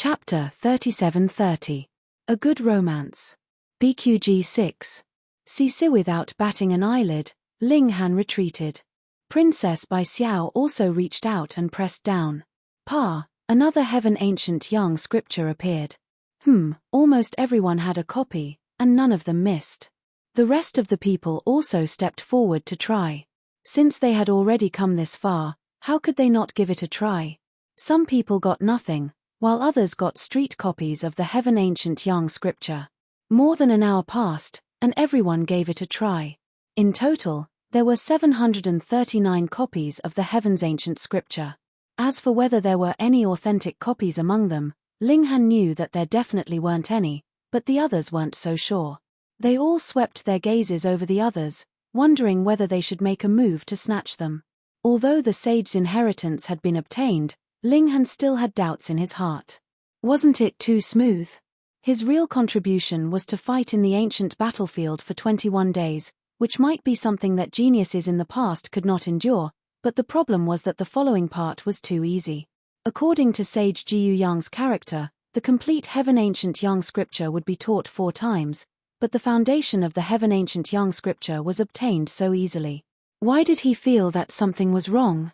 Chapter 3730. A Good Romance. BQG 6. Cisi without batting an eyelid, Ling Han retreated. Princess Bai Xiao also reached out and pressed down. Another heaven ancient young scripture appeared. Almost everyone had a copy, and none of them missed. The rest of the people also stepped forward to try. Since they had already come this far, how could they not give it a try? Some people got nothing, while others got street copies of the heaven ancient young scripture. More than an hour passed, and everyone gave it a try. In total, there were 739 copies of the heaven's ancient scripture. As for whether there were any authentic copies among them, Ling Han knew that there definitely weren't any, but the others weren't so sure. They all swept their gazes over the others, wondering whether they should make a move to snatch them. Although the sage's inheritance had been obtained, Ling Han still had doubts in his heart. Wasn't it too smooth? His real contribution was to fight in the ancient battlefield for 21 days, which might be something that geniuses in the past could not endure, but the problem was that the following part was too easy. According to Sage Jiu Yang's character, the complete Heaven Ancient Yang scripture would be taught 4 times, but the foundation of the Heaven Ancient Yang scripture was obtained so easily. Why did he feel that something was wrong?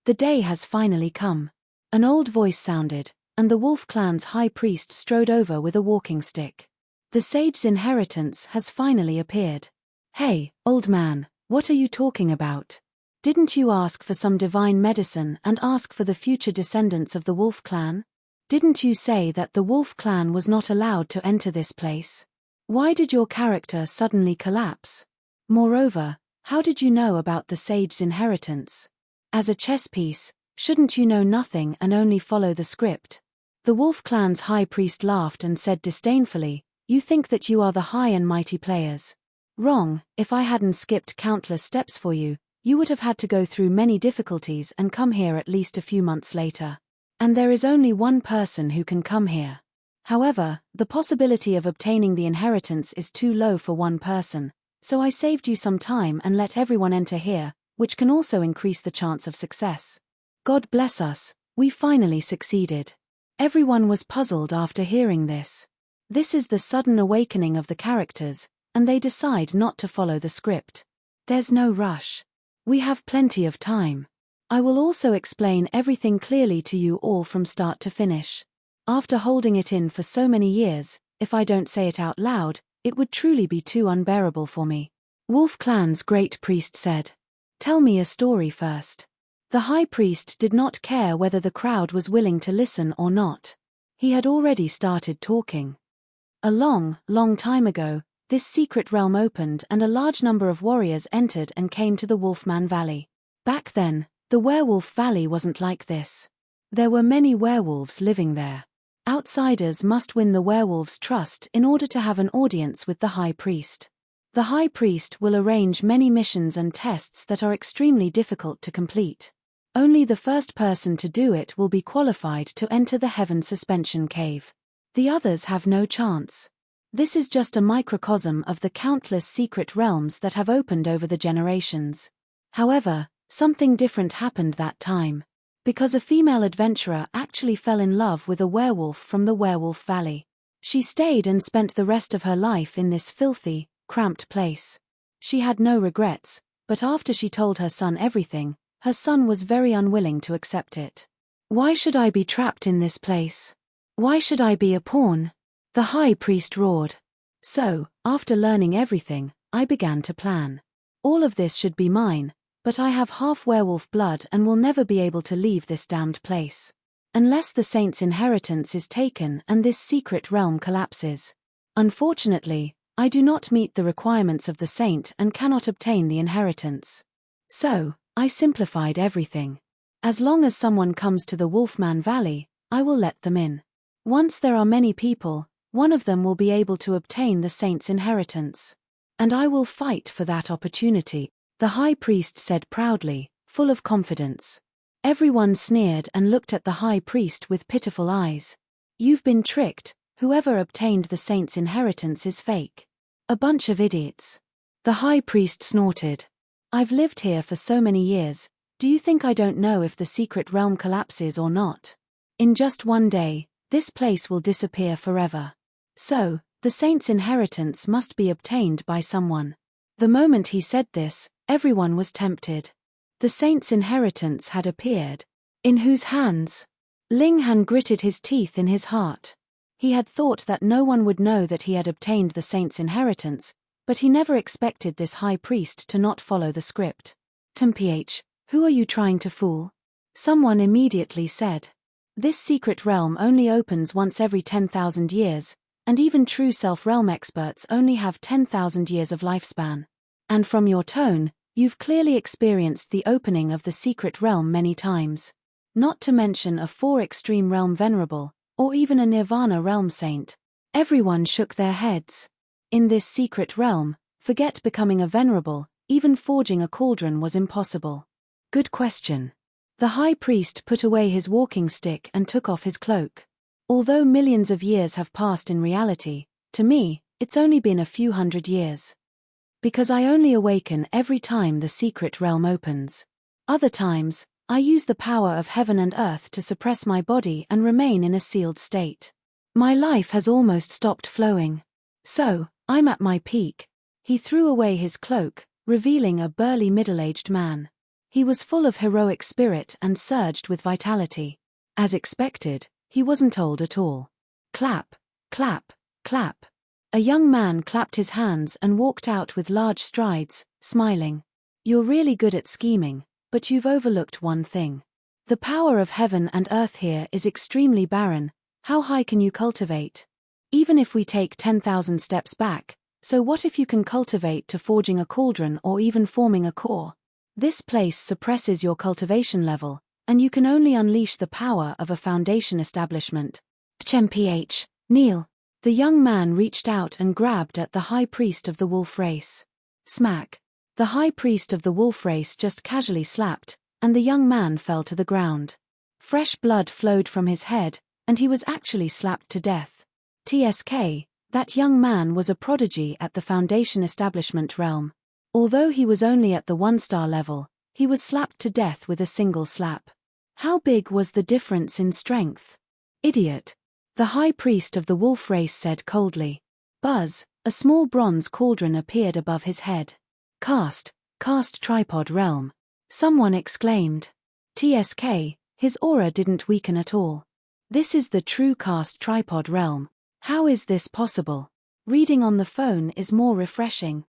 The day has finally come. An old voice sounded, and the Wolf Clan's high priest strode over with a walking stick. The sage's inheritance has finally appeared. Hey, old man, what are you talking about? Didn't you ask for some divine medicine and ask for the future descendants of the Wolf Clan? Didn't you say that the Wolf Clan was not allowed to enter this place? Why did your character suddenly collapse? Moreover, how did you know about the sage's inheritance? As a chess piece, shouldn't you know nothing and only follow the script? The Wolf Clan's high priest laughed and said disdainfully, "You think that you are the high and mighty players. Wrong. If I hadn't skipped countless steps for you, you would have had to go through many difficulties and come here at least a few months later. And there is only one person who can come here. However, the possibility of obtaining the inheritance is too low for one person, so I saved you some time and let everyone enter here, which can also increase the chance of success. God bless us, we finally succeeded." Everyone was puzzled after hearing this. This is the sudden awakening of the characters, and they decide not to follow the script. There's no rush. We have plenty of time. I will also explain everything clearly to you all from start to finish. After holding it in for so many years, if I don't say it out loud, it would truly be too unbearable for me. Wolf Clan's great priest said. Tell me a story first. The high priest did not care whether the crowd was willing to listen or not. He had already started talking. A long, long time ago, this secret realm opened and a large number of warriors entered and came to the Wolfman Valley. Back then, the Werewolf Valley wasn't like this. There were many werewolves living there. Outsiders must win the werewolves' trust in order to have an audience with the high priest. The high priest will arrange many missions and tests that are extremely difficult to complete. Only the first person to do it will be qualified to enter the Heaven Suspension Cave. The others have no chance. This is just a microcosm of the countless secret realms that have opened over the generations. However, something different happened that time. Because a female adventurer actually fell in love with a werewolf from the Werewolf Valley. She stayed and spent the rest of her life in this filthy, cramped place. She had no regrets, but after she told her son everything, her son was very unwilling to accept it. Why should I be trapped in this place? Why should I be a pawn? The high priest roared. So, after learning everything, I began to plan. All of this should be mine, but I have half werewolf blood and will never be able to leave this damned place. Unless the saint's inheritance is taken and this secret realm collapses. Unfortunately, I do not meet the requirements of the saint and cannot obtain the inheritance. So, I simplified everything. As long as someone comes to the Wolfman Valley, I will let them in. Once there are many people, one of them will be able to obtain the saint's inheritance. And I will fight for that opportunity, the high priest said proudly, full of confidence. Everyone sneered and looked at the high priest with pitiful eyes. You've been tricked. Whoever obtained the saint's inheritance is fake. A bunch of idiots. The high priest snorted. I've lived here for so many years, do you think I don't know if the secret realm collapses or not? In just one day, this place will disappear forever. So, the saint's inheritance must be obtained by someone. The moment he said this, everyone was tempted. The saint's inheritance had appeared. In whose hands? Ling Han gritted his teeth in his heart. He had thought that no one would know that he had obtained the saint's inheritance, but he never expected this high priest to not follow the script. "Temph, who are you trying to fool?" Someone immediately said. "This secret realm only opens once every 10,000 years, and even true self-realm experts only have 10,000 years of lifespan. And from your tone, you've clearly experienced the opening of the secret realm many times. Not to mention a 4 extreme realm venerable, or even a nirvana realm saint." Everyone shook their heads. In this secret realm, forget becoming a venerable, even forging a cauldron was impossible. Good question. The high priest put away his walking stick and took off his cloak. Although millions of years have passed in reality, to me, it's only been a few hundred years. Because I only awaken every time the secret realm opens. Other times, I use the power of heaven and earth to suppress my body and remain in a sealed state. My life has almost stopped flowing. So, I'm at my peak. He threw away his cloak, revealing a burly middle-aged man. He was full of heroic spirit and surged with vitality. As expected, he wasn't old at all. Clap, clap, clap. A young man clapped his hands and walked out with large strides, smiling. "You're really good at scheming, but you've overlooked one thing. The power of heaven and earth here is extremely barren. How high can you cultivate? Even if we take 10,000 steps back, so what if you can cultivate to forging a cauldron or even forming a core? This place suppresses your cultivation level, and you can only unleash the power of a foundation establishment." "Temph, kneel." The young man reached out and grabbed at the high priest of the wolf race. Smack. The high priest of the wolf race just casually slapped, and the young man fell to the ground. Fresh blood flowed from his head, and he was actually slapped to death. TSK, that young man was a prodigy at the foundation establishment realm. Although he was only at the 1-star level, he was slapped to death with a single slap. How big was the difference in strength? "Idiot." The high priest of the wolf race said coldly. Buzz, a small bronze cauldron appeared above his head. Cast tripod realm." Someone exclaimed. TSK, his aura didn't weaken at all. "This is the true cast tripod realm. How is this possible?" Reading on the phone is more refreshing.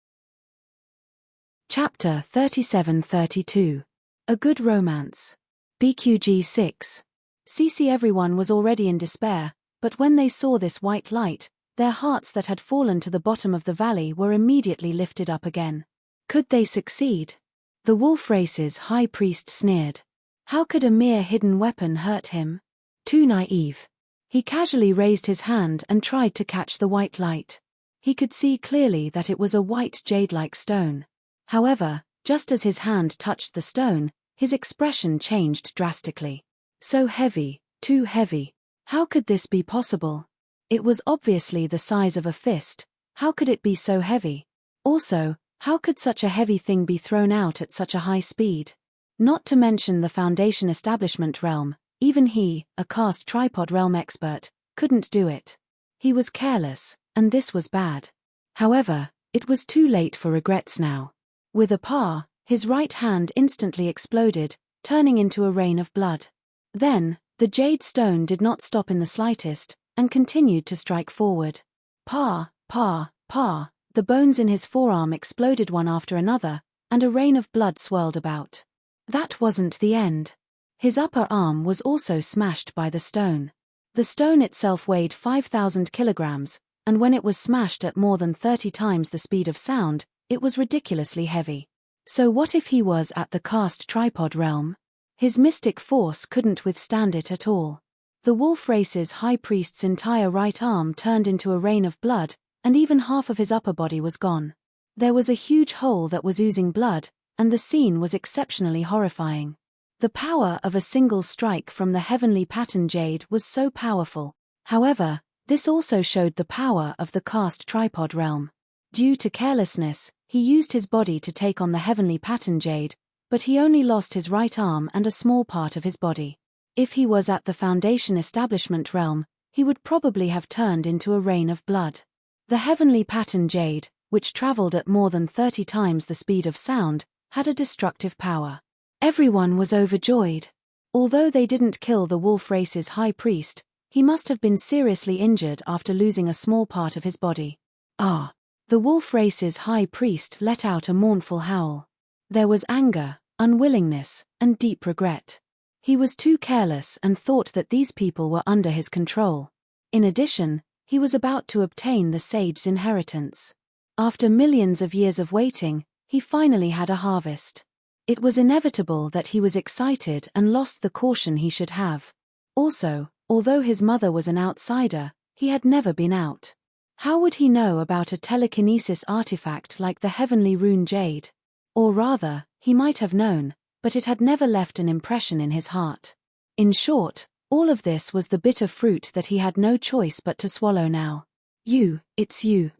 Chapter 37-32. A Good Romance. BQG 6. CC. Everyone was already in despair, but when they saw this white light, their hearts that had fallen to the bottom of the valley were immediately lifted up again. Could they succeed? The wolf race's high priest sneered. How could a mere hidden weapon hurt him? Too naive. He casually raised his hand and tried to catch the white light. He could see clearly that it was a white jade-like stone. However, just as his hand touched the stone, his expression changed drastically. So heavy, too heavy. How could this be possible? It was obviously the size of a fist. How could it be so heavy? Also, how could such a heavy thing be thrown out at such a high speed? Not to mention the foundation establishment realm, even he, a cast tripod realm expert, couldn't do it. He was careless, and this was bad. However, it was too late for regrets now. With a paw, his right hand instantly exploded, turning into a rain of blood. Then, the jade stone did not stop in the slightest, and continued to strike forward. Pa, the bones in his forearm exploded one after another, and a rain of blood swirled about. That wasn't the end. His upper arm was also smashed by the stone. The stone itself weighed 5,000 kilograms, and when it was smashed at more than 30 times the speed of sound, it was ridiculously heavy. So what if he was at the cast tripod realm? His mystic force couldn't withstand it at all. The wolf race's high priest's entire right arm turned into a rain of blood, and even half of his upper body was gone. There was a huge hole that was oozing blood, and the scene was exceptionally horrifying. The power of a single strike from the heavenly pattern jade was so powerful. However, this also showed the power of the cast tripod realm. Due to carelessness, he used his body to take on the heavenly pattern jade, but he only lost his right arm and a small part of his body. If he was at the Foundation Establishment realm, he would probably have turned into a rain of blood. The heavenly pattern jade, which traveled at more than 30 times the speed of sound, had a destructive power. Everyone was overjoyed. Although they didn't kill the wolf race's high priest, he must have been seriously injured after losing a small part of his body. Ah! The wolf race's high priest let out a mournful howl. There was anger, unwillingness, and deep regret. He was too careless and thought that these people were under his control. In addition, he was about to obtain the sage's inheritance. After millions of years of waiting, he finally had a harvest. It was inevitable that he was excited and lost the caution he should have. Also, although his mother was an outsider, he had never been out. How would he know about a telekinesis artifact like the heavenly rune jade? Or rather, he might have known, but it had never left an impression in his heart. In short, all of this was the bitter fruit that he had no choice but to swallow now. It's you.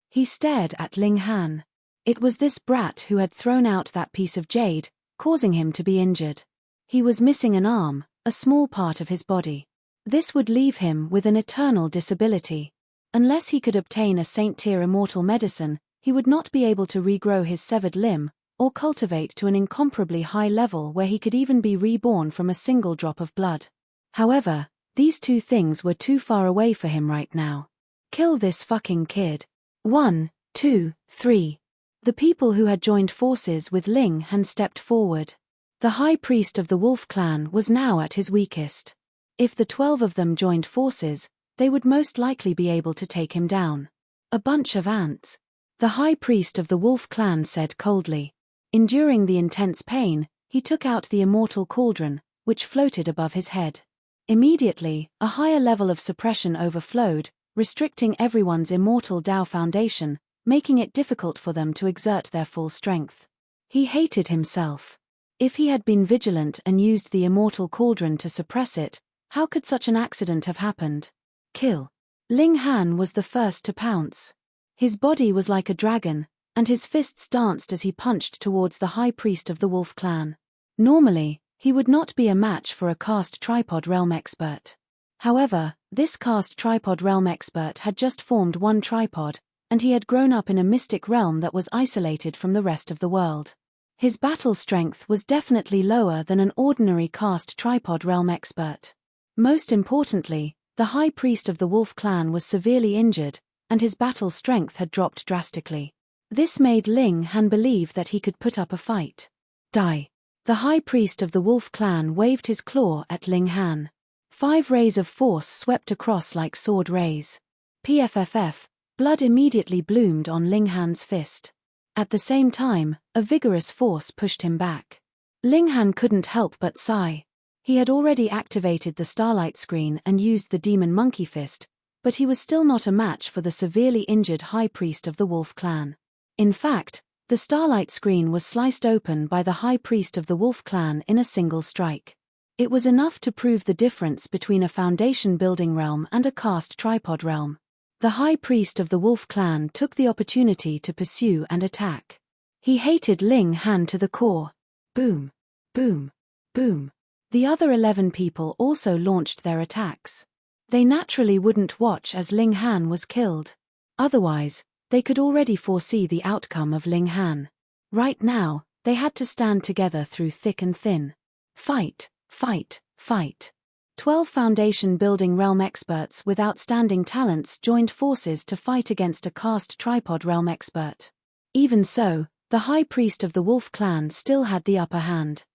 He stared at Ling Han. It was this brat who had thrown out that piece of jade, causing him to be injured. He was missing an arm, a small part of his body. This would leave him with an eternal disability. Unless he could obtain a saint-tier immortal medicine, he would not be able to regrow his severed limb, or cultivate to an incomparably high level where he could even be reborn from a single drop of blood. However, these two things were too far away for him right now. Kill this fucking kid. 1, 2, 3. The people who had joined forces with Ling Han stepped forward. The high priest of the wolf clan was now at his weakest. If the 12 of them joined forces, they would most likely be able to take him down. A bunch of ants. The high priest of the wolf clan said coldly. Enduring the intense pain, he took out the immortal cauldron, which floated above his head. Immediately, a higher level of suppression overflowed, restricting everyone's immortal Tao foundation, making it difficult for them to exert their full strength. He hated himself. If he had been vigilant and used the immortal cauldron to suppress it, how could such an accident have happened? Kill. Ling Han was the first to pounce. His body was like a dragon, and his fists danced as he punched towards the high priest of the wolf clan. Normally, he would not be a match for a cast tripod realm expert. However, this cast tripod realm expert had just formed one tripod, and he had grown up in a mystic realm that was isolated from the rest of the world. His battle strength was definitely lower than an ordinary cast tripod realm expert. Most importantly, the high priest of the wolf clan was severely injured, and his battle strength had dropped drastically. This made Ling Han believe that he could put up a fight. Die. The high priest of the wolf clan waved his claw at Ling Han. 5 rays of force swept across like sword rays. PFFF, blood immediately bloomed on Ling Han's fist. At the same time, a vigorous force pushed him back. Ling Han couldn't help but sigh. He had already activated the starlight screen and used the demon monkey fist, but he was still not a match for the severely injured high priest of the wolf clan. In fact, the starlight screen was sliced open by the high priest of the wolf clan in a single strike. It was enough to prove the difference between a foundation building realm and a cast tripod realm. The high priest of the wolf clan took the opportunity to pursue and attack. He hated Ling Han to the core. Boom, boom, boom. The other 11 people also launched their attacks. They naturally wouldn't watch as Ling Han was killed. Otherwise, they could already foresee the outcome of Ling Han. Right now, they had to stand together through thick and thin. Fight, fight, fight. 12 foundation building realm experts with outstanding talents joined forces to fight against a cast tripod realm expert. Even so, the high priest of the wolf clan still had the upper hand.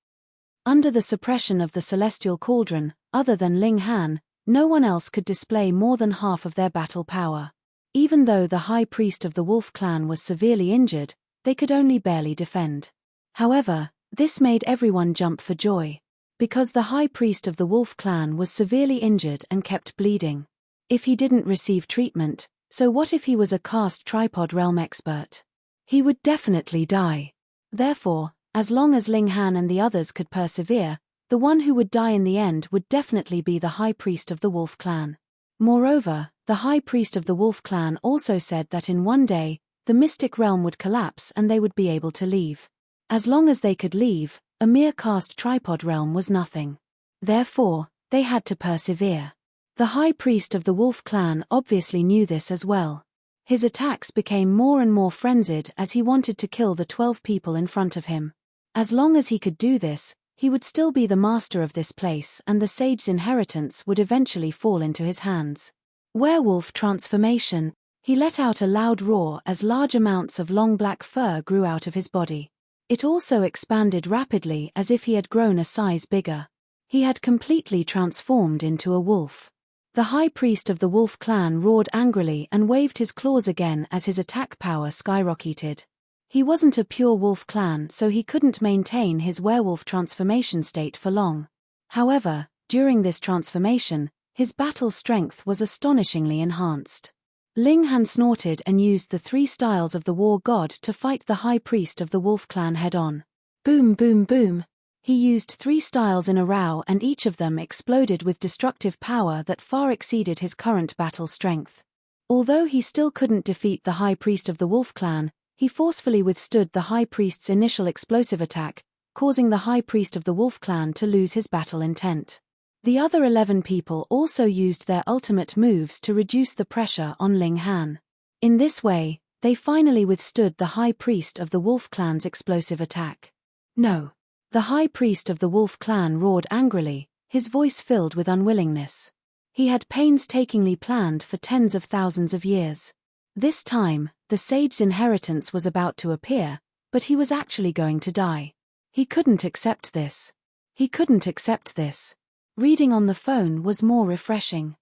Under the suppression of the celestial cauldron, other than Ling Han, no one else could display more than half of their battle power. Even though the high priest of the wolf clan was severely injured, they could only barely defend. However, this made everyone jump for joy. Because the high priest of the wolf clan was severely injured and kept bleeding. If he didn't receive treatment, so what if he was a cast tripod realm expert? He would definitely die. Therefore, as long as Ling Han and the others could persevere, the one who would die in the end would definitely be the high priest of the wolf clan. Moreover, the high priest of the wolf clan also said that in one day, the mystic realm would collapse and they would be able to leave. As long as they could leave, a mere cast tripod realm was nothing. Therefore, they had to persevere. The high priest of the wolf clan obviously knew this as well. His attacks became more and more frenzied as he wanted to kill the 12 people in front of him. As long as he could do this, he would still be the master of this place and the sage's inheritance would eventually fall into his hands. Werewolf transformation. He let out a loud roar as large amounts of long black fur grew out of his body. It also expanded rapidly as if he had grown a size bigger. He had completely transformed into a wolf. The high priest of the wolf clan roared angrily and waved his claws again as his attack power skyrocketed. He wasn't a pure wolf clan, so he couldn't maintain his werewolf transformation state for long. However, during this transformation, his battle strength was astonishingly enhanced. Ling Han snorted and used the 3 styles of the war god to fight the high priest of the wolf clan head-on. Boom boom boom. He used 3 styles in a row and each of them exploded with destructive power that far exceeded his current battle strength. Although he still couldn't defeat the high priest of the wolf clan, he forcefully withstood the high priest's initial explosive attack, causing the high priest of the wolf clan to lose his battle intent. The other 11 people also used their ultimate moves to reduce the pressure on Ling Han. In this way, they finally withstood the high priest of the wolf clan's explosive attack. No. The high priest of the wolf clan roared angrily, his voice filled with unwillingness. He had painstakingly planned for tens of thousands of years. This time, the sage's inheritance was about to appear, but he was actually going to die. He couldn't accept this. He couldn't accept this. Reading on the phone was more refreshing.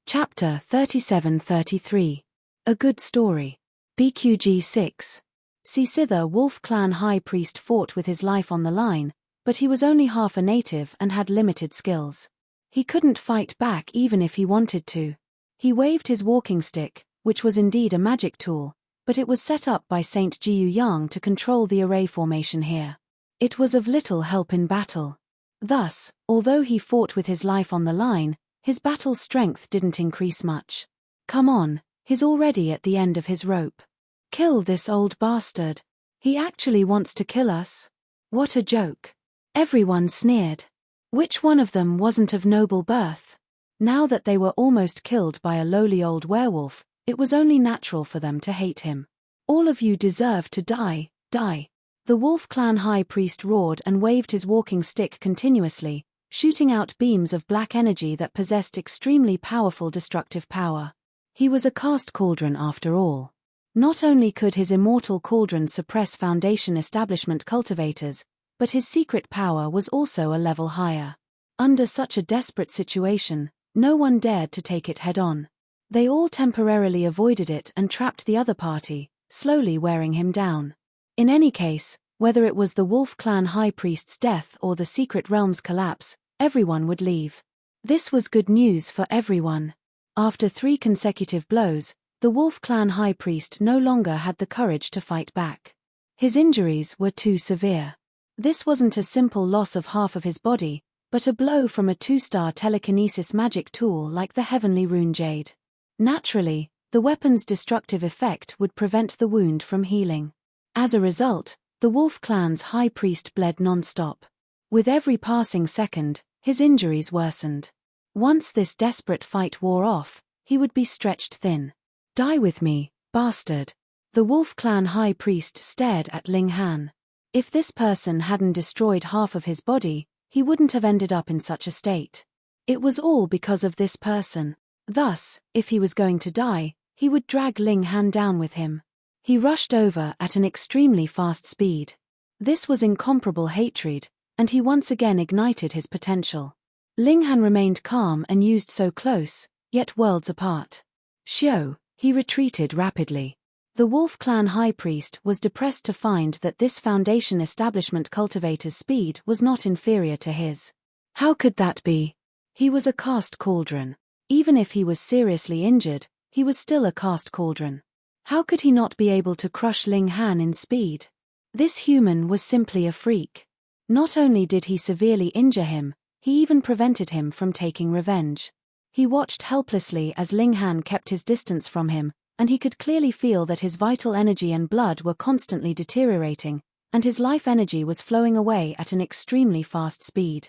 Chapter 37-33. A Good Story. BQG 6. Sither Wolf Clan High Priest fought with his life on the line, but he was only half a native and had limited skills. He couldn't fight back even if he wanted to. He waved his walking stick, which was indeed a magic tool, but it was set up by Saint Jiu Yang to control the array formation here. It was of little help in battle. Thus, although he fought with his life on the line, his battle strength didn't increase much. Come on, he's already at the end of his rope. Kill this old bastard. He actually wants to kill us. What a joke. Everyone sneered. Which one of them wasn't of noble birth? Now that they were almost killed by a lowly old werewolf, it was only natural for them to hate him. All of you deserve to die, die. The wolf clan high priest roared and waved his walking stick continuously, shooting out beams of black energy that possessed extremely powerful destructive power. He was a caste cauldron after all. Not only could his immortal cauldron suppress Foundation establishment cultivators, but his secret power was also a level higher. Under such a desperate situation, no one dared to take it head-on. They all temporarily avoided it and trapped the other party, slowly wearing him down. In any case, whether it was the Wolf Clan High Priest's death or the Secret Realm's collapse, everyone would leave. This was good news for everyone. After 3 consecutive blows, the Wolf Clan High Priest no longer had the courage to fight back. His injuries were too severe. This wasn't a simple loss of half of his body, but a blow from a 2-star telekinesis magic tool like the Heavenly Rune Jade. Naturally, the weapon's destructive effect would prevent the wound from healing. As a result, the Wolf Clan's High Priest bled non-stop. With every passing second, his injuries worsened. Once this desperate fight wore off, he would be stretched thin. Die with me, bastard. The Wolf Clan High Priest stared at Ling Han. If this person hadn't destroyed half of his body, he wouldn't have ended up in such a state. It was all because of this person. Thus, if he was going to die, he would drag Ling Han down with him. He rushed over at an extremely fast speed. This was incomparable hatred, and he once again ignited his potential. Ling Han remained calm and used so close, yet worlds apart. Xiao. He retreated rapidly. The Wolf Clan High Priest was depressed to find that this Foundation establishment cultivator's speed was not inferior to his. How could that be? He was a caste cauldron. Even if he was seriously injured, he was still a caste cauldron. How could he not be able to crush Ling Han in speed? This human was simply a freak. Not only did he severely injure him, he even prevented him from taking revenge. He watched helplessly as Ling Han kept his distance from him, and he could clearly feel that his vital energy and blood were constantly deteriorating, and his life energy was flowing away at an extremely fast speed.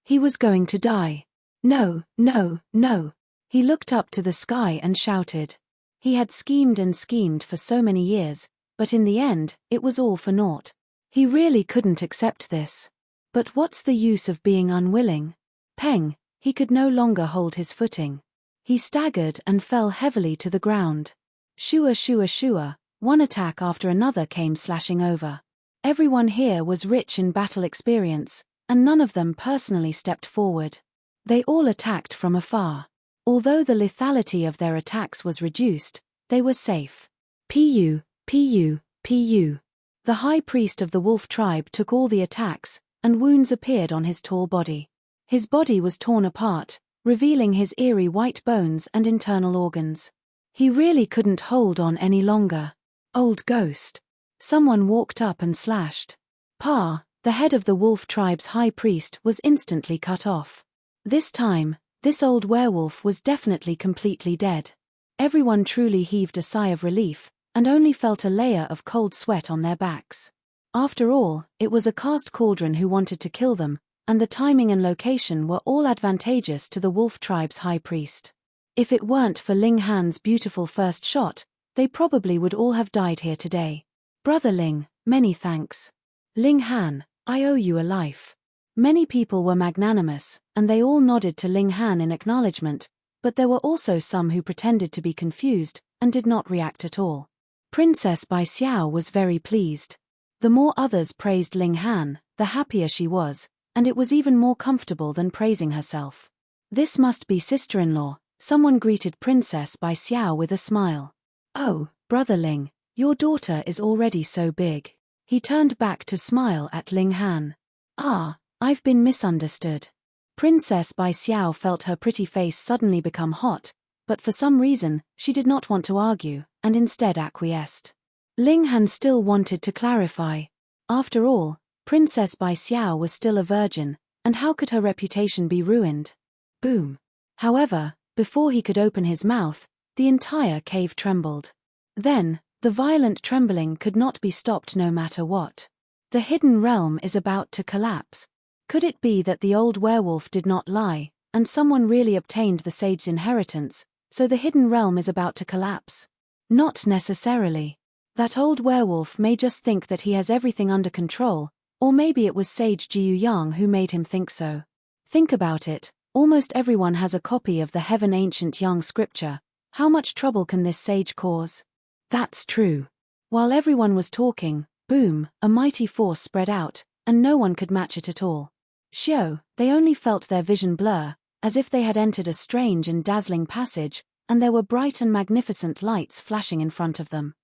He was going to die. No, no, no. He looked up to the sky and shouted. He had schemed and schemed for so many years, but in the end, it was all for naught. He really couldn't accept this. But what's the use of being unwilling? Peng, he could no longer hold his footing. He staggered and fell heavily to the ground. Shua shua shua, one attack after another came slashing over. Everyone here was rich in battle experience, and none of them personally stepped forward. They all attacked from afar. Although the lethality of their attacks was reduced, they were safe. Pu, pu, pu. The high priest of the wolf tribe took all the attacks, and wounds appeared on his tall body. His body was torn apart, revealing his eerie white bones and internal organs. He really couldn't hold on any longer. Old ghost. Someone walked up and slashed. Pa, the head of the wolf tribe's high priest, was instantly cut off. This time, this old werewolf was definitely completely dead. Everyone truly heaved a sigh of relief, and only felt a layer of cold sweat on their backs. After all, it was a caste cauldron who wanted to kill them, and the timing and location were all advantageous to the wolf tribe's high priest. If it weren't for Ling Han's beautiful first shot, they probably would all have died here today. Brother Ling, many thanks. Ling Han, I owe you a life. Many people were magnanimous, and they all nodded to Ling Han in acknowledgement, but there were also some who pretended to be confused and did not react at all. Princess Bai Xiao was very pleased. The more others praised Ling Han, the happier she was, and it was even more comfortable than praising herself. This must be sister-in-law, someone greeted Princess Bai Xiao with a smile. Oh, Brother Ling, your daughter is already so big. He turned back to smile at Ling Han. Ah, I've been misunderstood. Princess Bai Xiao felt her pretty face suddenly become hot, but for some reason, she did not want to argue, and instead acquiesced. Ling Han still wanted to clarify. After all, Princess Bai Xiao was still a virgin, and how could her reputation be ruined? Boom. However, before he could open his mouth, the entire cave trembled. Then, the violent trembling could not be stopped no matter what. The hidden realm is about to collapse. Could it be that the old werewolf did not lie, and someone really obtained the sage's inheritance, so the hidden realm is about to collapse? Not necessarily. That old werewolf may just think that he has everything under control, or maybe it was Sage Jiu Yang who made him think so. Think about it, almost everyone has a copy of the Heaven Ancient Yang scripture. How much trouble can this sage cause? That's true. While everyone was talking, boom, a mighty force spread out, and no one could match it at all. Xiao, they only felt their vision blur, as if they had entered a strange and dazzling passage, and there were bright and magnificent lights flashing in front of them.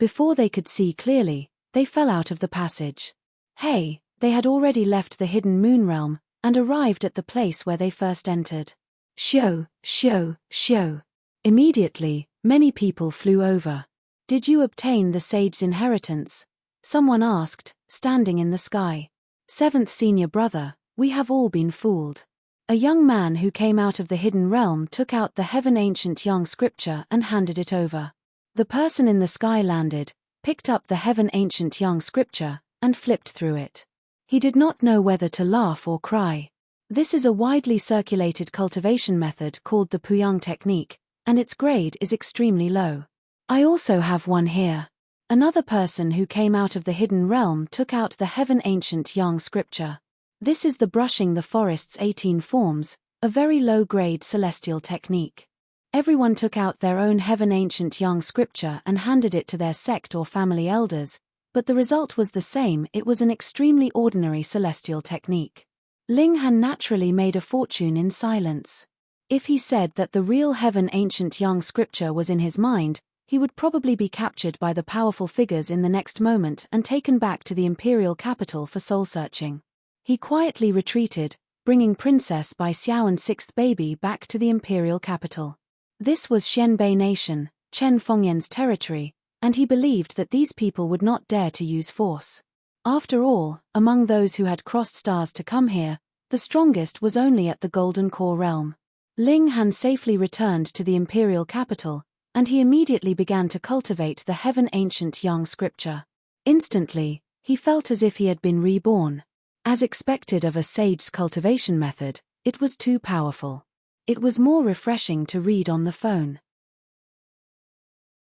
Before they could see clearly, they fell out of the passage. Hey, they had already left the hidden moon realm, and arrived at the place where they first entered. Xiao, Xiao, Xiao. Immediately, many people flew over. Did you obtain the sage's inheritance? Someone asked, standing in the sky. Seventh senior brother, we have all been fooled. A young man who came out of the hidden realm took out the Heaven Ancient Yang scripture and handed it over. The person in the sky landed, picked up the Heaven Ancient Yang scripture, and flipped through it. He did not know whether to laugh or cry. This is a widely circulated cultivation method called the Puyang technique, and its grade is extremely low. I also have one here. Another person who came out of the hidden realm took out the Heaven Ancient Yang scripture. This is the brushing the forest's 18 forms, a very low-grade celestial technique. Everyone took out their own Heaven Ancient Yang scripture and handed it to their sect or family elders, but the result was the same. It was an extremely ordinary celestial technique. Ling Han naturally made a fortune in silence. If he said that the real Heaven Ancient Yang scripture was in his mind, he would probably be captured by the powerful figures in the next moment and taken back to the imperial capital for soul-searching. He quietly retreated, bringing Princess Bai Xiao and sixth baby back to the imperial capital. This was Xianbei Nation, Chen Fengyan's territory, and he believed that these people would not dare to use force. After all, among those who had crossed stars to come here, the strongest was only at the Golden Core realm. Ling Han safely returned to the imperial capital, and he immediately began to cultivate the Heaven Ancient Yang scripture. Instantly, he felt as if he had been reborn. As expected of a sage's cultivation method, it was too powerful. It was more refreshing to read on the phone.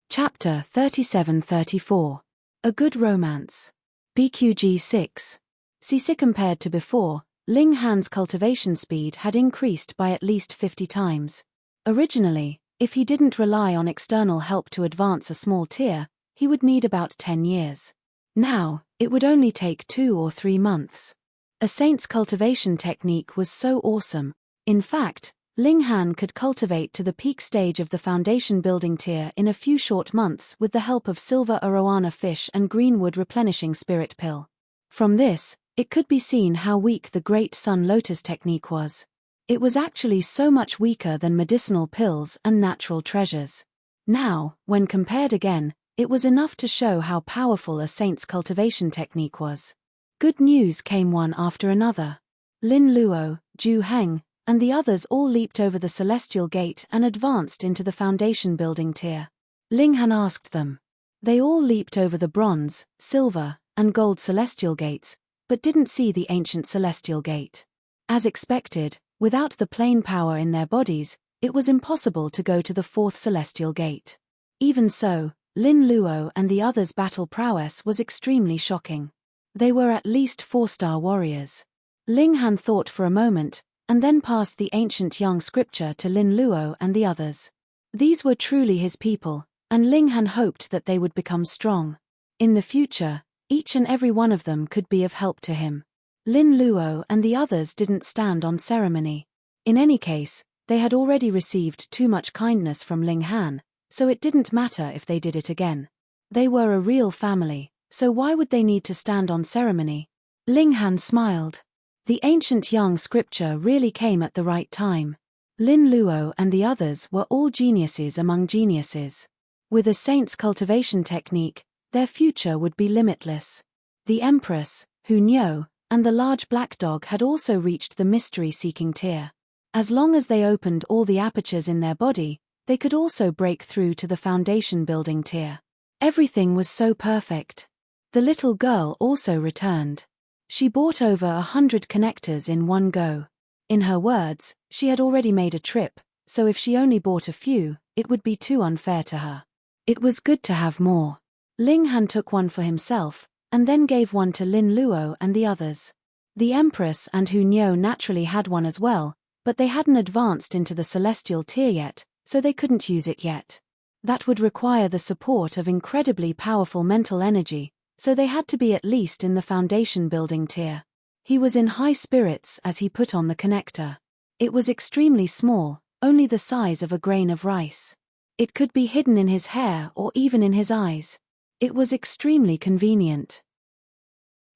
Chapter 37-34. A Good Romance. BQG 6. CC compared to before, Ling Han's cultivation speed had increased by at least 50 times. Originally, if he didn't rely on external help to advance a small tier, he would need about 10 years. Now, it would only take 2 or 3 months. A saint's cultivation technique was so awesome. In fact, Ling Han could cultivate to the peak stage of the foundation building tier in a few short months with the help of silver arowana fish and greenwood replenishing spirit pill. From this, it could be seen how weak the Great Sun Lotus technique was. It was actually so much weaker than medicinal pills and natural treasures. Now, when compared again, it was enough to show how powerful a saint's cultivation technique was. Good news came one after another. Lin Luo, Zhu Heng, and the others all leaped over the celestial gate and advanced into the foundation building tier. Ling Han asked them. They all leaped over the bronze, silver, and gold celestial gates, but didn't see the ancient celestial gate. As expected, without the plane power in their bodies, it was impossible to go to the fourth celestial gate. Even so, Lin Luo and the others' battle prowess was extremely shocking. They were at least 4-star warriors. Ling Han thought for a moment, and then passed the ancient Yang scripture to Lin Luo and the others. These were truly his people, and Ling Han hoped that they would become strong. In the future, each and every one of them could be of help to him. Lin Luo and the others didn't stand on ceremony. In any case, they had already received too much kindness from Ling Han, so it didn't matter if they did it again. They were a real family, so why would they need to stand on ceremony? Ling Han smiled. The ancient Yang scripture really came at the right time. Lin Luo and the others were all geniuses among geniuses. With a saint's cultivation technique, their future would be limitless. The Empress, Hu Niu, and the large black dog had also reached the mystery-seeking tier. As long as they opened all the apertures in their body, they could also break through to the foundation building tier. Everything was so perfect. The little girl also returned. She bought over 100 connectors in one go. In her words, she had already made a trip, so if she only bought a few, it would be too unfair to her. It was good to have more. Ling Han took one for himself, and then gave one to Lin Luo and the others. The Empress and Hu Niu naturally had one as well, but they hadn't advanced into the celestial tier yet, so they couldn't use it yet. That would require the support of incredibly powerful mental energy, so they had to be at least in the foundation building tier. He was in high spirits as he put on the connector. It was extremely small, only the size of a grain of rice. It could be hidden in his hair or even in his eyes. It was extremely convenient.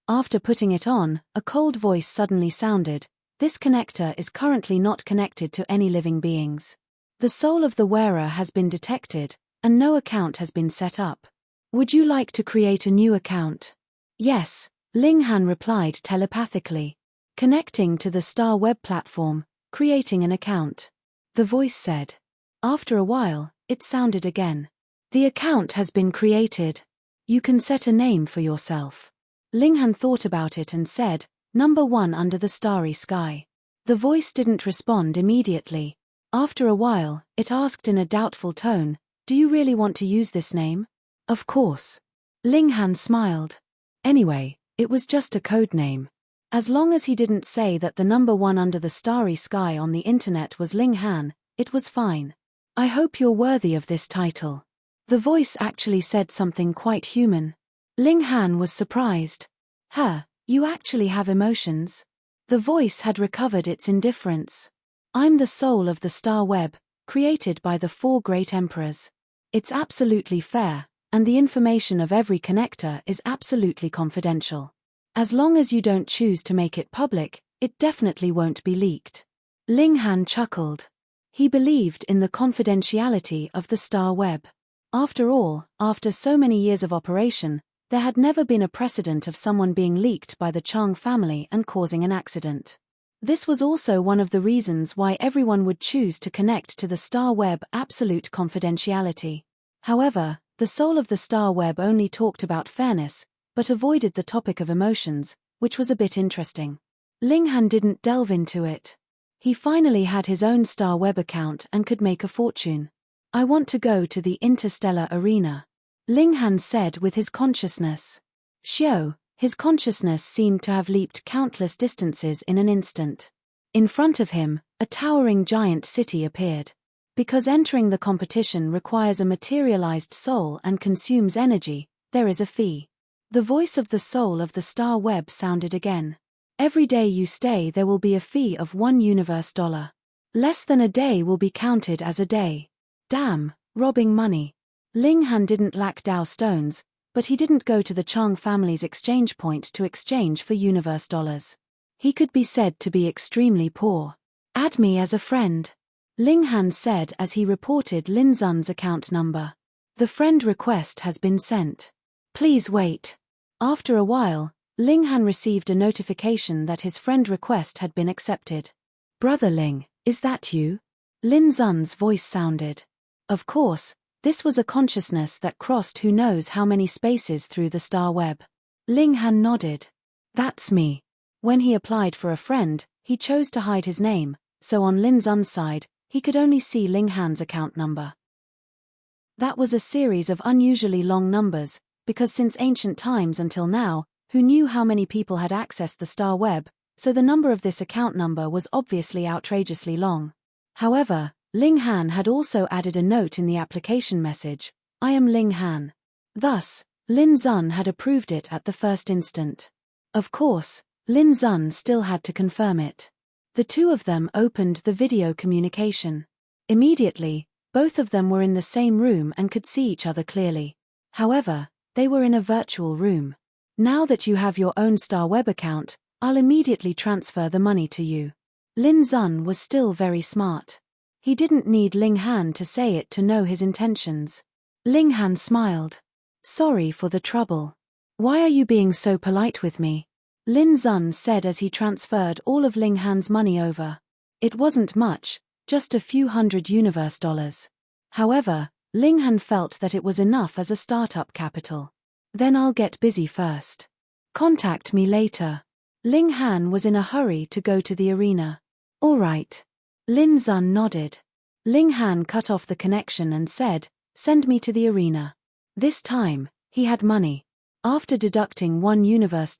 After putting it on, a cold voice suddenly sounded. This connector is currently not connected to any living beings. The soul of the wearer has been detected, and no account has been set up. Would you like to create a new account? Yes, Ling Han replied telepathically. Connecting to the Star Web platform, creating an account. The voice said. After a while, it sounded again. The account has been created. You can set a name for yourself. Ling Han thought about it and said, "Number 1 under the starry sky." The voice didn't respond immediately. After a while, it asked in a doubtful tone, "Do you really want to use this name?" Of course. Ling Han smiled. Anyway, it was just a code name. As long as he didn't say that the number 1 under the starry sky on the internet was Ling Han, it was fine. I hope you're worthy of this title. The voice actually said something quite human. Ling Han was surprised. You actually have emotions? The voice had recovered its indifference. I'm the soul of the Star Web, created by the 4 great emperors. It's absolutely fair, and the information of every connector is absolutely confidential. As long as you don't choose to make it public, it definitely won't be leaked. Ling Han chuckled. He believed in the confidentiality of the Star Web. After all, after so many years of operation, there had never been a precedent of someone being leaked by the Chang family and causing an accident. This was also one of the reasons why everyone would choose to connect to the Star Web absolute confidentiality. However, the soul of the Star Web only talked about fairness, but avoided the topic of emotions, which was a bit interesting. Ling Han didn't delve into it. He finally had his own Star Web account and could make a fortune. I want to go to the interstellar arena, Ling Han said with his consciousness. Xiao, his consciousness seemed to have leaped countless distances in an instant. In front of him, a towering giant city appeared. Because entering the competition requires a materialized soul and consumes energy, there is a fee. The voice of the soul of the Star Web sounded again. Every day you stay there will be a fee of $1 universe. Less than a day will be counted as a day. Damn, robbing money. Ling Han didn't lack Dao stones, but he didn't go to the Chang family's exchange point to exchange for universe dollars. He could be said to be extremely poor. Add me as a friend, Ling Han said as he reported Lin Zun's account number. The friend request has been sent. Please wait. After a while, Ling Han received a notification that his friend request had been accepted. Brother Ling, is that you? Lin Zun's voice sounded. Of course, this was a consciousness that crossed who knows how many spaces through the Star Web. Ling Han nodded. That's me. When he applied for a friend, he chose to hide his name, so on Lin Zun's side, he could only see Ling Han's account number. That was a series of unusually long numbers, because since ancient times until now, who knew how many people had accessed the Star Web, so the number of this account number was obviously outrageously long. However, Ling Han had also added a note in the application message, I am Ling Han. Thus, Lin Zun had approved it at the first instant. Of course, Lin Zun still had to confirm it. The two of them opened the video communication. Immediately, both of them were in the same room and could see each other clearly. However, they were in a virtual room. Now that you have your own Star Web account, I'll immediately transfer the money to you. Lin Zun was still very smart. He didn't need Ling Han to say it to know his intentions. Ling Han smiled. Sorry for the trouble. Why are you being so polite with me? Lin Zun said as he transferred all of Ling Han's money over. It wasn't much, just a few hundred universe dollars. However, Ling Han felt that it was enough as a startup capital. Then I'll get busy first. Contact me later. Ling Han was in a hurry to go to the arena. All right. Lin Zun nodded. Ling Han cut off the connection and said, send me to the arena. This time, he had money. After deducting $1 universe,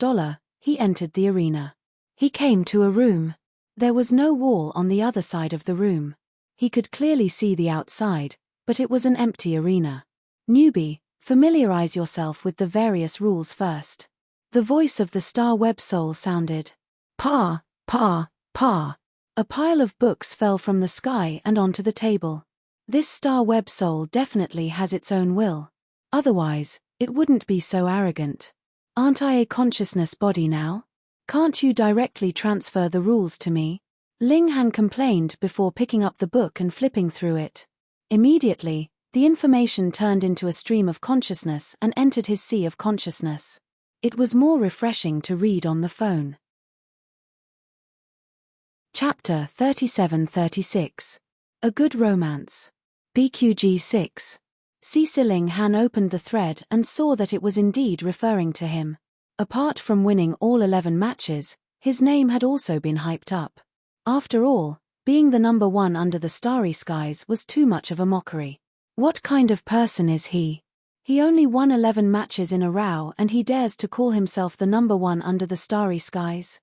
he entered the arena. He came to a room. There was no wall on the other side of the room. He could clearly see the outside, but it was an empty arena. Newbie, familiarize yourself with the various rules first. The voice of the Star Web soul sounded. Pa, pa, pa. A pile of books fell from the sky and onto the table. This Star Web soul definitely has its own will. Otherwise, it wouldn't be so arrogant. Aren't I a consciousness body now? Can't you directly transfer the rules to me? Ling Han complained before picking up the book and flipping through it. Immediately, the information turned into a stream of consciousness and entered his sea of consciousness. It was more refreshing to read on the phone. Chapter 37-36. A Good Romance. BQG 6. Ling Han opened the thread and saw that it was indeed referring to him. Apart from winning all 11 matches, his name had also been hyped up. After all, being the number one under the starry skies was too much of a mockery. What kind of person is he? He only won 11 matches in a row and he dares to call himself the number one under the starry skies?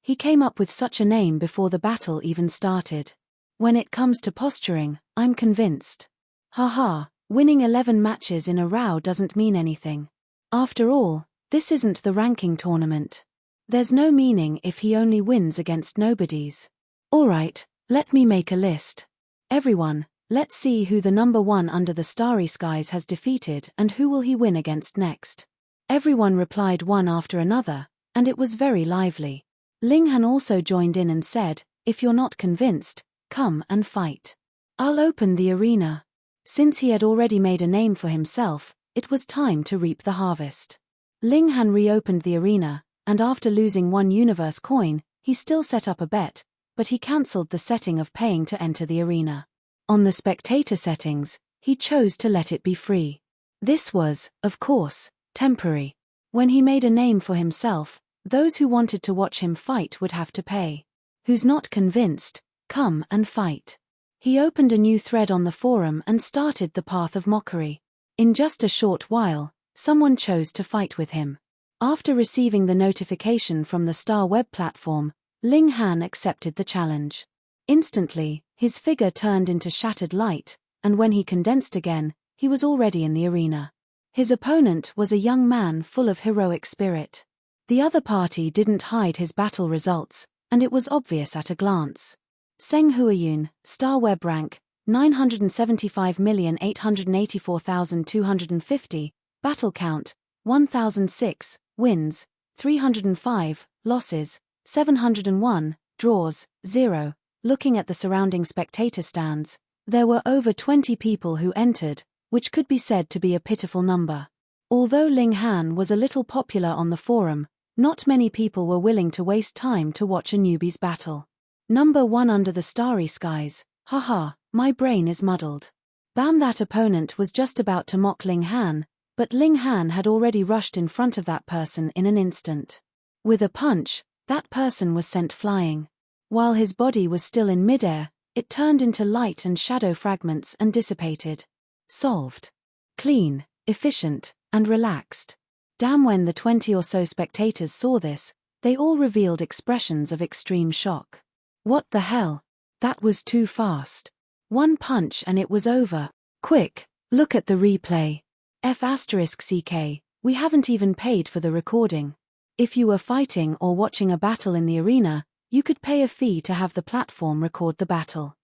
He came up with such a name before the battle even started. When it comes to posturing, I'm convinced. Haha, winning 11 matches in a row doesn't mean anything. After all, this isn't the ranking tournament. There's no meaning if he only wins against nobodies. Alright, let me make a list. Everyone, let's see who the number one under the starry skies has defeated and who will he win against next. Everyone replied one after another, and it was very lively. Ling Han also joined in and said, if you're not convinced, come and fight. I'll open the arena. Since he had already made a name for himself, it was time to reap the harvest. Ling Han reopened the arena, and after losing 1 universe coin, he still set up a bet, but he cancelled the setting of paying to enter the arena. On the spectator settings, he chose to let it be free. This was, of course, temporary. When he made a name for himself, those who wanted to watch him fight would have to pay. Who's not convinced, come and fight. He opened a new thread on the forum and started the path of mockery. In just a short while, someone chose to fight with him. After receiving the notification from the Star web platform, Ling Han accepted the challenge. Instantly, his figure turned into shattered light, and when he condensed again, he was already in the arena. His opponent was a young man full of heroic spirit. The other party didn't hide his battle results, and it was obvious at a glance. Seng Huayun, Star Web rank, 975,884,250, battle count, 1006, wins, 305, losses, 701, draws, 0. Looking at the surrounding spectator stands, there were over 20 people who entered, which could be said to be a pitiful number. Although Ling Han was a little popular on the forum, not many people were willing to waste time to watch a newbie's battle. Number 1 under the starry skies, haha, my brain is muddled. Bam, that opponent was just about to mock Ling Han, but Ling Han had already rushed in front of that person in an instant. With a punch, that person was sent flying. While his body was still in midair, it turned into light and shadow fragments and dissipated. Solved. Clean, efficient, and relaxed. Damn, when the 20 or so spectators saw this, they all revealed expressions of extreme shock. What the hell? That was too fast. One punch and it was over. Quick, look at the replay. F***CK, we haven't even paid for the recording. If you were fighting or watching a battle in the arena, you could pay a fee to have the platform record the battle.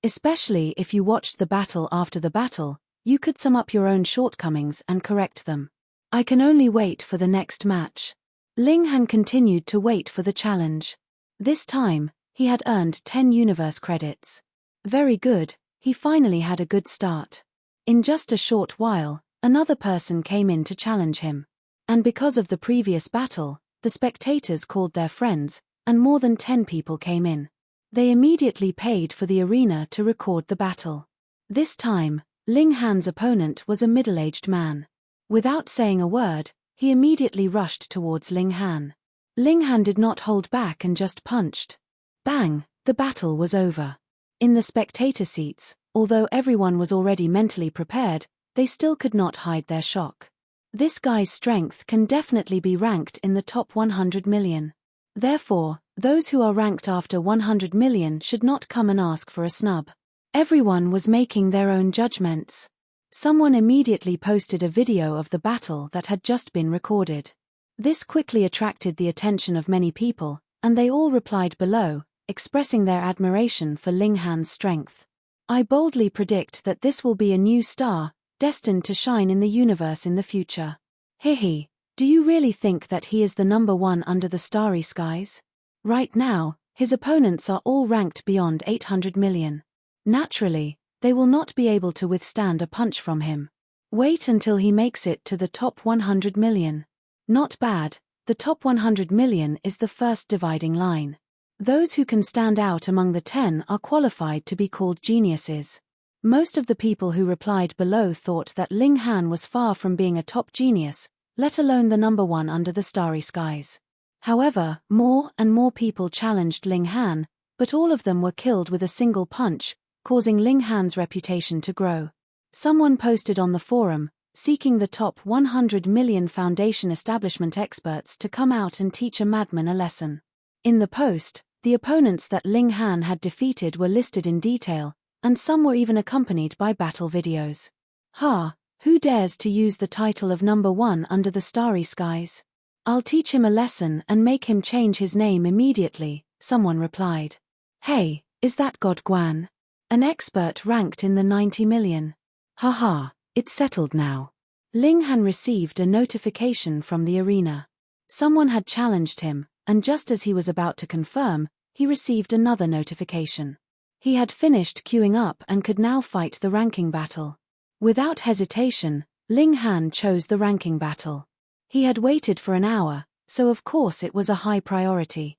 Especially if you watched the battle after the battle, you could sum up your own shortcomings and correct them. I can only wait for the next match. Ling Han continued to wait for the challenge. This time, he had earned 10 universe credits. Very good, he finally had a good start. In just a short while, another person came in to challenge him. And because of the previous battle, the spectators called their friends, and more than 10 people came in. They immediately paid for the arena to record the battle. This time, Ling Han's opponent was a middle-aged man. Without saying a word, he immediately rushed towards Ling Han. Ling Han did not hold back and just punched. Bang, the battle was over. In the spectator seats, although everyone was already mentally prepared, they still could not hide their shock. This guy's strength can definitely be ranked in the top 100 million. Therefore, those who are ranked after 100 million should not come and ask for a snub. Everyone was making their own judgments. Someone immediately posted a video of the battle that had just been recorded. This quickly attracted the attention of many people, and they all replied below, expressing their admiration for Ling Han's strength. I boldly predict that this will be a new star, destined to shine in the universe in the future. Hehe, do you really think that he is the number 1 under the starry skies? Right now, his opponents are all ranked beyond 800 million. Naturally, they will not be able to withstand a punch from him. Wait until he makes it to the top 100 million. Not bad, the top 100 million is the first dividing line. Those who can stand out among the 10 are qualified to be called geniuses. Most of the people who replied below thought that Ling Han was far from being a top genius, let alone the number 1 under the starry skies. However, more and more people challenged Ling Han, but all of them were killed with a single punch, causing Ling Han's reputation to grow. Someone posted on the forum, seeking the top 100 million foundation establishment experts to come out and teach a madman a lesson. In the post, the opponents that Ling Han had defeated were listed in detail, and some were even accompanied by battle videos. Ha, who dares to use the title of number 1 under the starry skies? I'll teach him a lesson and make him change his name immediately, someone replied. Hey, is that God Guan? An expert ranked in the 90 million. Haha, it's settled now. Ling Han received a notification from the arena. Someone had challenged him, and just as he was about to confirm, he received another notification. He had finished queuing up and could now fight the ranking battle. Without hesitation, Ling Han chose the ranking battle. He had waited for an hour, so of course it was a high priority.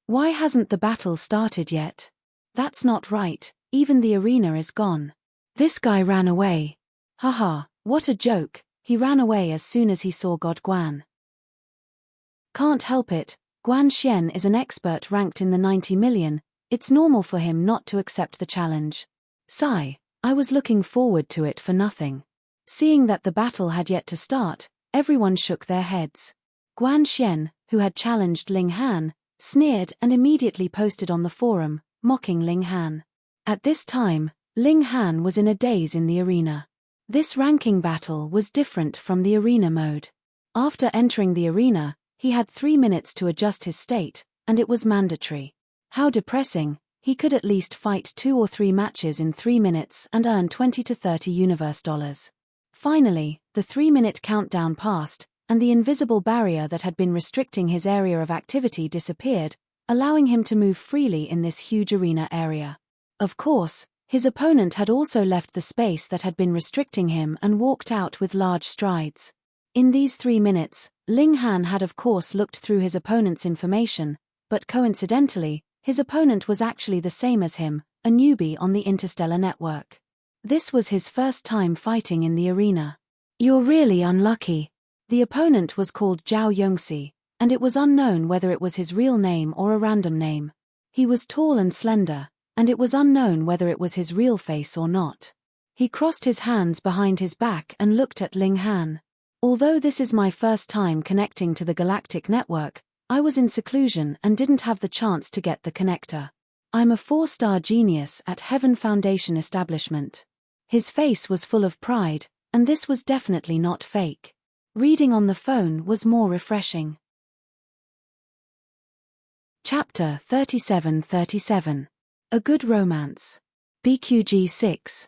Why hasn't the battle started yet? That's not right, even the arena is gone. This guy ran away. Haha, what a joke, He ran away as soon as he saw God Guan. Can't help it, Guan Xian is an expert ranked in the 90 million, it's normal for him not to accept the challenge. Sigh, I was looking forward to it for nothing. Seeing that the battle had yet to start, everyone shook their heads. Guan Xian, who had challenged Ling Han, sneered and immediately posted on the forum, mocking Ling Han. At this time, Ling Han was in a daze in the arena. This ranking battle was different from the arena mode. After entering the arena, he had 3 minutes to adjust his state, and it was mandatory. How depressing, he could at least fight 2 or 3 matches in 3 minutes and earn $20 to $30 universe dollars. Finally, the 3-minute countdown passed, and the invisible barrier that had been restricting his area of activity disappeared, allowing him to move freely in this huge arena area. Of course, his opponent had also left the space that had been restricting him and walked out with large strides. In these 3 minutes, Ling Han had of course looked through his opponent's information, but coincidentally, his opponent was actually the same as him, a newbie on the interstellar network. This was his first time fighting in the arena. You're really unlucky. The opponent was called Zhao Yongxi, and it was unknown whether it was his real name or a random name. He was tall and slender, and it was unknown whether it was his real face or not. He crossed his hands behind his back and looked at Ling Han. Although this is my first time connecting to the galactic network, I was in seclusion and didn't have the chance to get the connector. I'm a 4-star genius at Heaven Foundation establishment. His face was full of pride, and this was definitely not fake. Reading on the phone was more refreshing. Chapter 37-37. A Good Romance. BQG 6.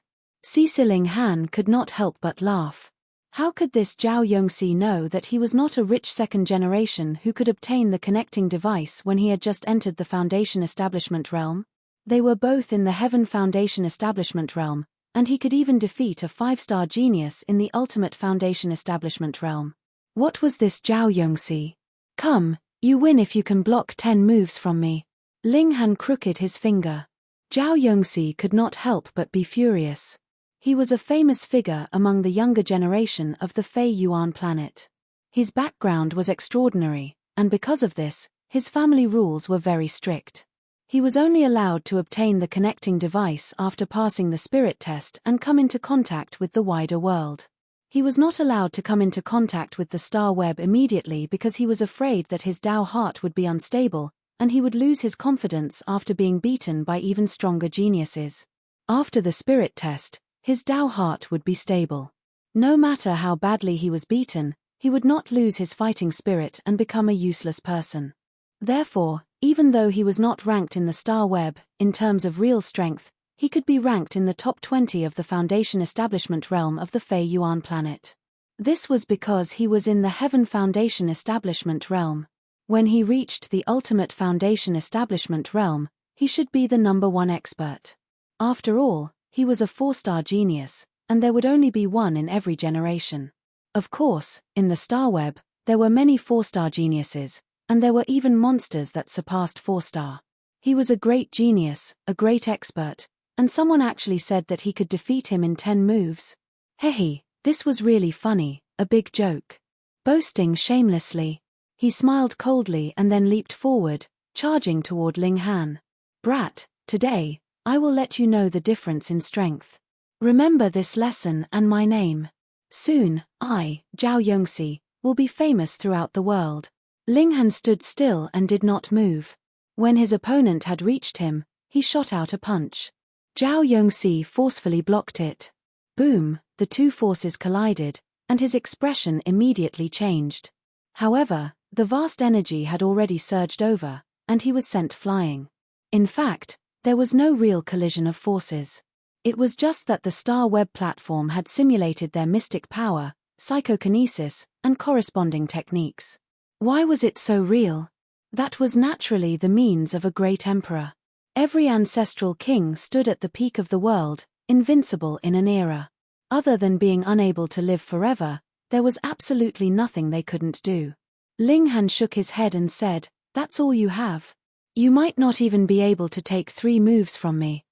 Ling Han could not help but laugh. How could this Zhao Yongxi know that he was not a rich second generation who could obtain the connecting device when he had just entered the Foundation establishment realm? They were both in the Heaven Foundation establishment realm, and he could even defeat a 5-star genius in the Ultimate Foundation establishment realm. What was this Zhao Yongxi? Come, you win if you can block 10 moves from me. Ling Han crooked his finger. Zhao Yongxi could not help but be furious. He was a famous figure among the younger generation of the Fei Yuan planet. His background was extraordinary, and because of this, his family rules were very strict. He was only allowed to obtain the connecting device after passing the spirit test and come into contact with the wider world. He was not allowed to come into contact with the star web immediately because he was afraid that his Dao heart would be unstable, and he would lose his confidence after being beaten by even stronger geniuses. After the spirit test, his Dao heart would be stable. No matter how badly he was beaten, he would not lose his fighting spirit and become a useless person. Therefore, even though he was not ranked in the star web, in terms of real strength, he could be ranked in the top 20 of the Foundation establishment realm of the Fei Yuan planet. This was because he was in the Heaven Foundation establishment realm. When he reached the Ultimate Foundation establishment realm, he should be the #1 expert. After all, he was a 4-star genius, and there would only be one in every generation. Of course, in the star web, there were many 4-star geniuses, and there were even monsters that surpassed 4-star. He was a great genius, a great expert, and someone actually said that he could defeat him in 10 moves. Hehe, this was really funny, a big joke. Boasting shamelessly. He smiled coldly and then leaped forward, charging toward Ling Han. Brat, today, I will let you know the difference in strength. Remember this lesson and my name. Soon, I, Zhao Yongxi, will be famous throughout the world. Ling Han stood still and did not move. When his opponent had reached him, he shot out a punch. Zhao Yongxi forcefully blocked it. Boom, the two forces collided, and his expression immediately changed. However, the vast energy had already surged over, and he was sent flying. In fact, there was no real collision of forces. It was just that the star web platform had simulated their mystic power, psychokinesis, and corresponding techniques. Why was it so real? That was naturally the means of a great emperor. Every ancestral king stood at the peak of the world, invincible in an era. Other than being unable to live forever, there was absolutely nothing they couldn't do. Ling Han shook his head and said, "That's all you have? You might not even be able to take 3 moves from me."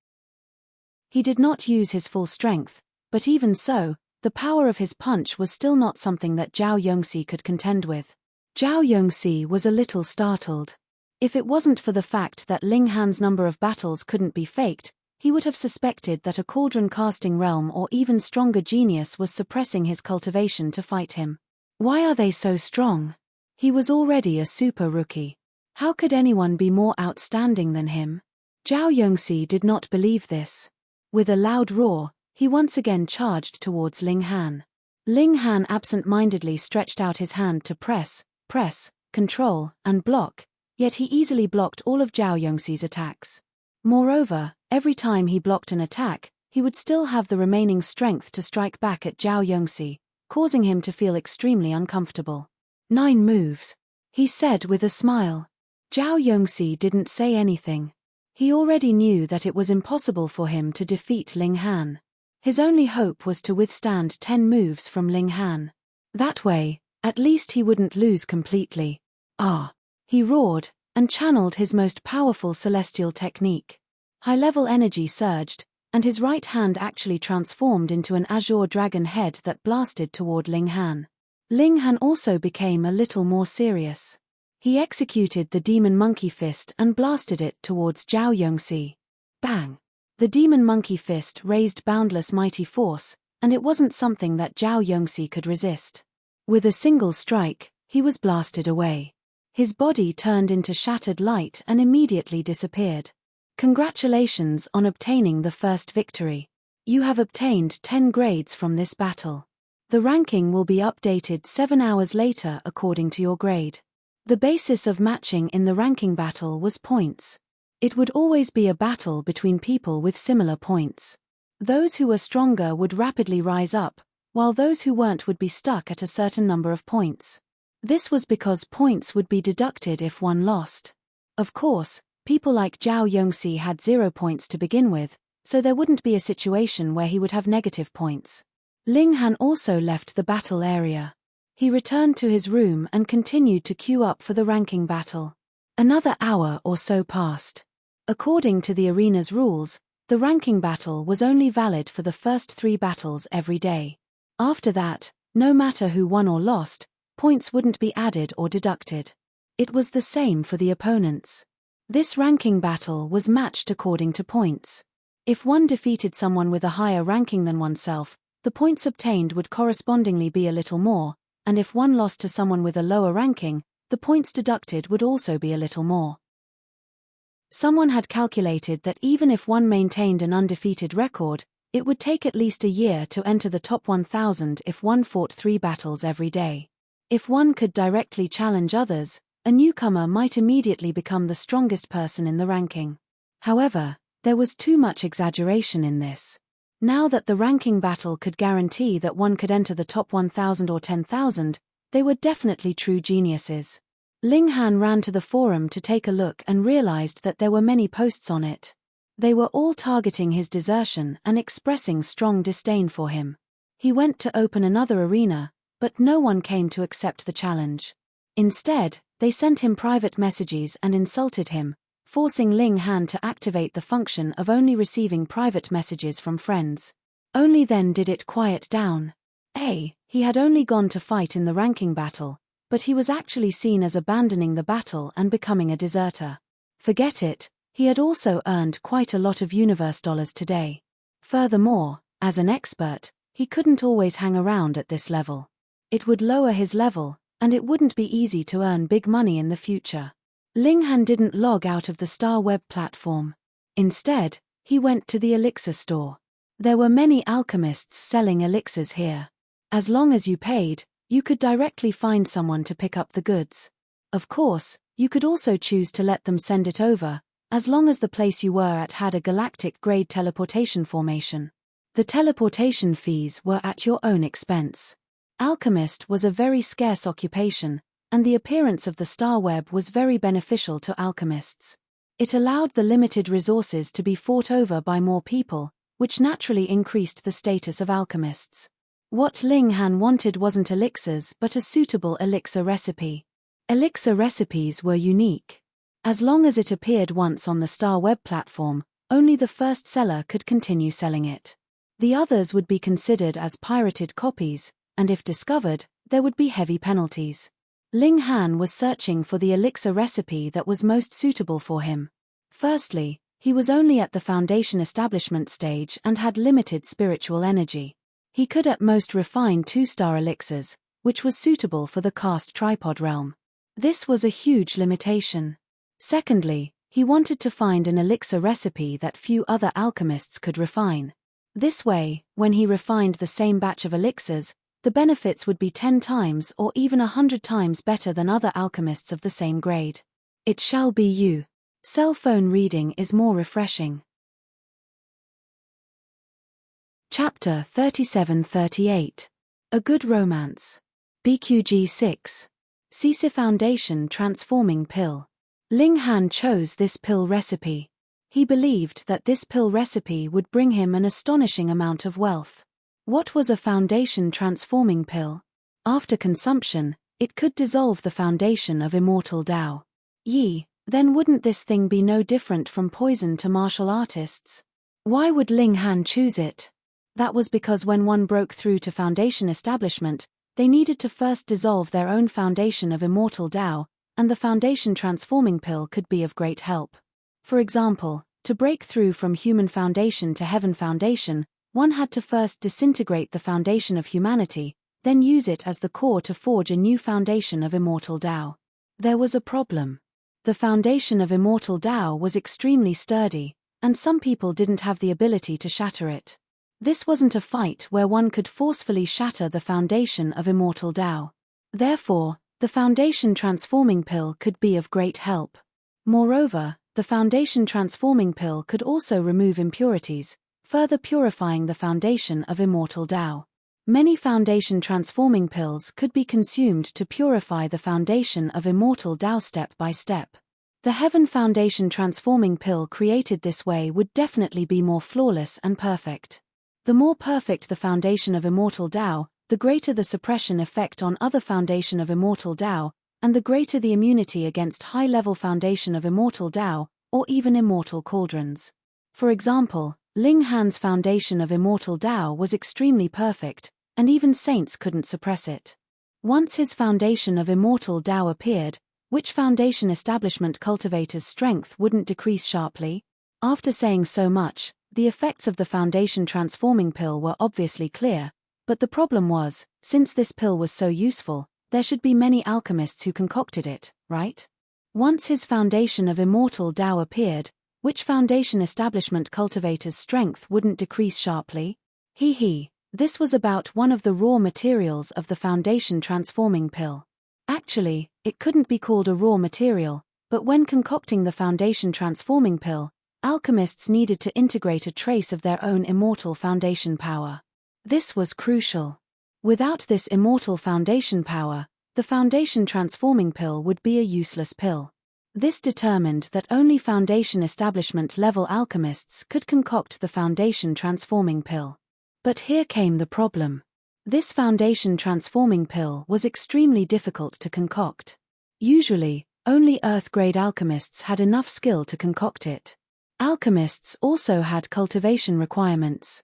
He did not use his full strength, but even so, The power of his punch was still not something that Zhao Yongxi could contend with. Zhao Yongxi was a little startled. If it wasn't for the fact that Ling Han's number of battles couldn't be faked, he would have suspected that a cauldron casting realm or even stronger genius was suppressing his cultivation to fight him. Why are they so strong? He was already a super rookie. How could anyone be more outstanding than him? Zhao Yongxi did not believe this. With a loud roar, he once again charged towards Ling Han. Ling Han absent-mindedly stretched out his hand to press, control, and block, yet he easily blocked all of Zhao Yongxi's attacks. Moreover, every time he blocked an attack, he would still have the remaining strength to strike back at Zhao Yongxi, causing him to feel extremely uncomfortable. 9 moves, he said with a smile. Zhao Yongxi didn't say anything. He already knew that it was impossible for him to defeat Ling Han. His only hope was to withstand 10 moves from Ling Han. That way, at least he wouldn't lose completely. Ah! He roared, and channeled his most powerful celestial technique. High-level energy surged, and his right hand actually transformed into an azure dragon head that blasted toward Ling Han. Ling Han also became a little more serious. He executed the demon monkey fist and blasted it towards Zhao Yongxi. Bang! The demon monkey fist raised boundless mighty force, and it wasn't something that Zhao Yongxi could resist. With a single strike, he was blasted away. His body turned into shattered light and immediately disappeared. Congratulations on obtaining the first victory. You have obtained 10 grades from this battle. The ranking will be updated 7 hours later according to your grade. The basis of matching in the ranking battle was points. It would always be a battle between people with similar points. Those who were stronger would rapidly rise up, while those who weren't would be stuck at a certain number of points. This was because points would be deducted if one lost. Of course, people like Zhao Yongxi had 0 points to begin with, so there wouldn't be a situation where he would have negative points. Ling Han also left the battle area. He returned to his room and continued to queue up for the ranking battle. Another hour or so passed. According to the arena's rules, the ranking battle was only valid for the first 3 battles every day. After that, no matter who won or lost, points wouldn't be added or deducted. It was the same for the opponents. This ranking battle was matched according to points. If one defeated someone with a higher ranking than oneself, the points obtained would correspondingly be a little more, and if one lost to someone with a lower ranking, the points deducted would also be a little more. Someone had calculated that even if one maintained an undefeated record, it would take at least a year to enter the top 1,000 if one fought 3 battles every day. If one could directly challenge others, a newcomer might immediately become the strongest person in the ranking. However, there was too much exaggeration in this. Now that the ranking battle could guarantee that one could enter the top 1,000 or 10,000, they were definitely true geniuses. Ling Han ran to the forum to take a look and realized that there were many posts on it. They were all targeting his desertion and expressing strong disdain for him. He went to open another arena, but no one came to accept the challenge. Instead, they sent him private messages and insulted him, forcing Ling Han to activate the function of only receiving private messages from friends. Only then did it quiet down. He had only gone to fight in the ranking battle, but he was actually seen as abandoning the battle and becoming a deserter. Forget it, he had also earned quite a lot of universe dollars today. Furthermore, as an expert, he couldn't always hang around at this level. It would lower his level, and it wouldn't be easy to earn big money in the future. Ling Han didn't log out of the Star Web platform. Instead, he went to the elixir store. There were many alchemists selling elixirs here. As long as you paid, you could directly find someone to pick up the goods. Of course, you could also choose to let them send it over, as long as the place you were at had a galactic-grade teleportation formation. The teleportation fees were at your own expense. Alchemist was a very scarce occupation, and the appearance of the Star Web was very beneficial to alchemists. It allowed the limited resources to be fought over by more people, which naturally increased the status of alchemists. What Ling Han wanted wasn't elixirs but a suitable elixir recipe. Elixir recipes were unique. As long as it appeared once on the Star Web platform, only the first seller could continue selling it. The others would be considered as pirated copies, and if discovered, there would be heavy penalties. Ling Han was searching for the elixir recipe that was most suitable for him. Firstly, he was only at the foundation establishment stage and had limited spiritual energy. He could at most refine 2-star elixirs, which was suitable for the cast tripod realm. This was a huge limitation. Secondly, he wanted to find an elixir recipe that few other alchemists could refine. This way, when he refined the same batch of elixirs, the benefits would be 10 times or even 100 times better than other alchemists of the same grade. It shall be you. Cell phone reading is more refreshing. Chapter 37-38. A Good Romance. BQG 6. CC Foundation Transforming Pill. Ling Han chose this pill recipe. He believed that this pill recipe would bring him an astonishing amount of wealth. What was a foundation transforming pill? After consumption, it could dissolve the foundation of immortal Tao. Then wouldn't this thing be no different from poison to martial artists? Why would Ling Han choose it? That was because when one broke through to foundation establishment, they needed to first dissolve their own foundation of immortal Tao, and the foundation transforming pill could be of great help. For example, to break through from human foundation to heaven foundation, one had to first disintegrate the foundation of humanity, then use it as the core to forge a new foundation of immortal Tao. There was a problem. The foundation of immortal Tao was extremely sturdy, and some people didn't have the ability to shatter it. This wasn't a fight where one could forcefully shatter the foundation of immortal Tao. Therefore, the foundation transforming pill could be of great help. Moreover, the foundation transforming pill could also remove impurities, further purifying the foundation of immortal Tao. Many foundation transforming pills could be consumed to purify the foundation of immortal Tao step by step. The Heaven Foundation transforming pill created this way would definitely be more flawless and perfect. The more perfect the foundation of immortal Tao, the greater the suppression effect on other foundation of immortal Tao, and the greater the immunity against high-level foundation of immortal Tao, or even immortal cauldrons. For example, Ling Han's foundation of immortal Tao was extremely perfect, and even saints couldn't suppress it. Once his foundation of immortal Tao appeared, which foundation establishment cultivator's strength wouldn't decrease sharply? After saying so much, the effects of the foundation transforming pill were obviously clear, but the problem was, since this pill was so useful, there should be many alchemists who concocted it, right? Once his foundation of immortal Tao appeared, which foundation establishment cultivator's strength wouldn't decrease sharply? This was about one of the raw materials of the foundation transforming pill. Actually, it couldn't be called a raw material, but when concocting the foundation transforming pill, alchemists needed to integrate a trace of their own immortal foundation power. This was crucial. Without this immortal foundation power, the foundation transforming pill would be a useless pill. This determined that only foundation establishment level alchemists could concoct the foundation transforming pill. But here came the problem. This foundation transforming pill was extremely difficult to concoct. Usually, only earth-grade alchemists had enough skill to concoct it. Alchemists also had cultivation requirements.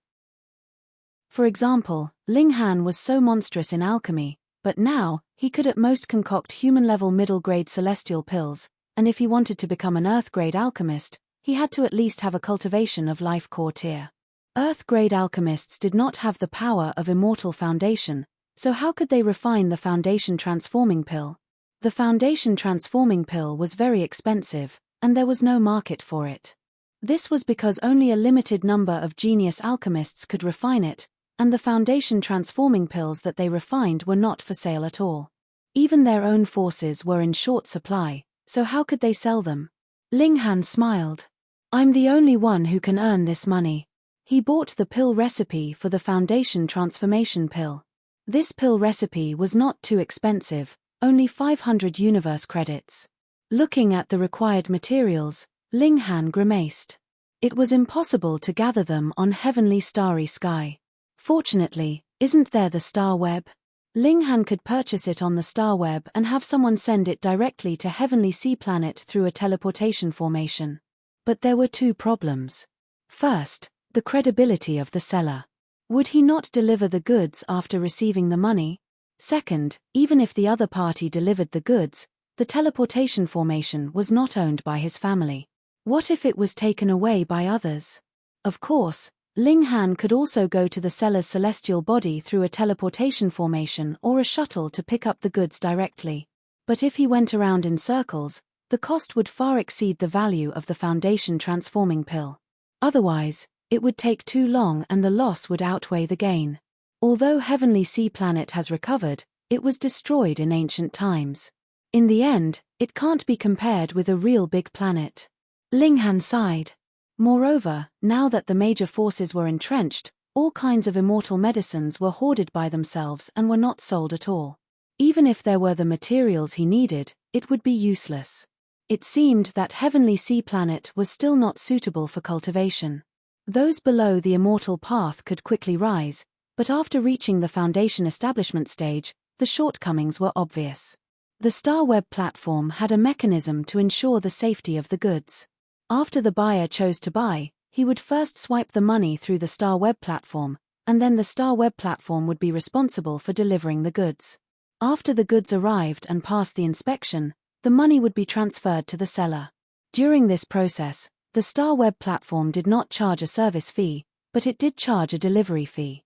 For example, Ling Han was so monstrous in alchemy, but now, he could at most concoct human-level middle-grade celestial pills, and if he wanted to become an earth-grade alchemist, he had to at least have a cultivation of life core tier. Earth-grade alchemists did not have the power of immortal foundation, so how could they refine the foundation transforming pill? The foundation transforming pill was very expensive, and there was no market for it. This was because only a limited number of genius alchemists could refine it, and the foundation transforming pills that they refined were not for sale at all. Even their own forces were in short supply, so how could they sell them? Ling Han smiled. I'm the only one who can earn this money. He bought the pill recipe for the foundation transformation pill. This pill recipe was not too expensive, only 500 universe credits. Looking at the required materials, Ling Han grimaced. It was impossible to gather them on heavenly starry sky. Fortunately, isn't there the star web? Ling Han could purchase it on the star web and have someone send it directly to heavenly sea planet through a teleportation formation. But there were two problems. First, the credibility of the seller. Would he not deliver the goods after receiving the money? Second, even if the other party delivered the goods, the teleportation formation was not owned by his family. What if it was taken away by others? Of course, Ling Han could also go to the seller's celestial body through a teleportation formation or a shuttle to pick up the goods directly. But if he went around in circles, the cost would far exceed the value of the foundation transforming pill. Otherwise, it would take too long and the loss would outweigh the gain. Although Heavenly Sea Planet has recovered, it was destroyed in ancient times. In the end, it can't be compared with a real big planet. Ling Han sighed. Moreover, now that the major forces were entrenched, all kinds of immortal medicines were hoarded by themselves and were not sold at all. Even if there were the materials he needed, it would be useless. It seemed that Heavenly Sea Planet was still not suitable for cultivation. Those below the immortal path could quickly rise, but after reaching the foundation establishment stage, the shortcomings were obvious. The Star Web platform had a mechanism to ensure the safety of the goods. After the buyer chose to buy, he would first swipe the money through the Star Web platform, and then the Star Web platform would be responsible for delivering the goods. After the goods arrived and passed the inspection, the money would be transferred to the seller. During this process, the Star Web platform did not charge a service fee, but it did charge a delivery fee.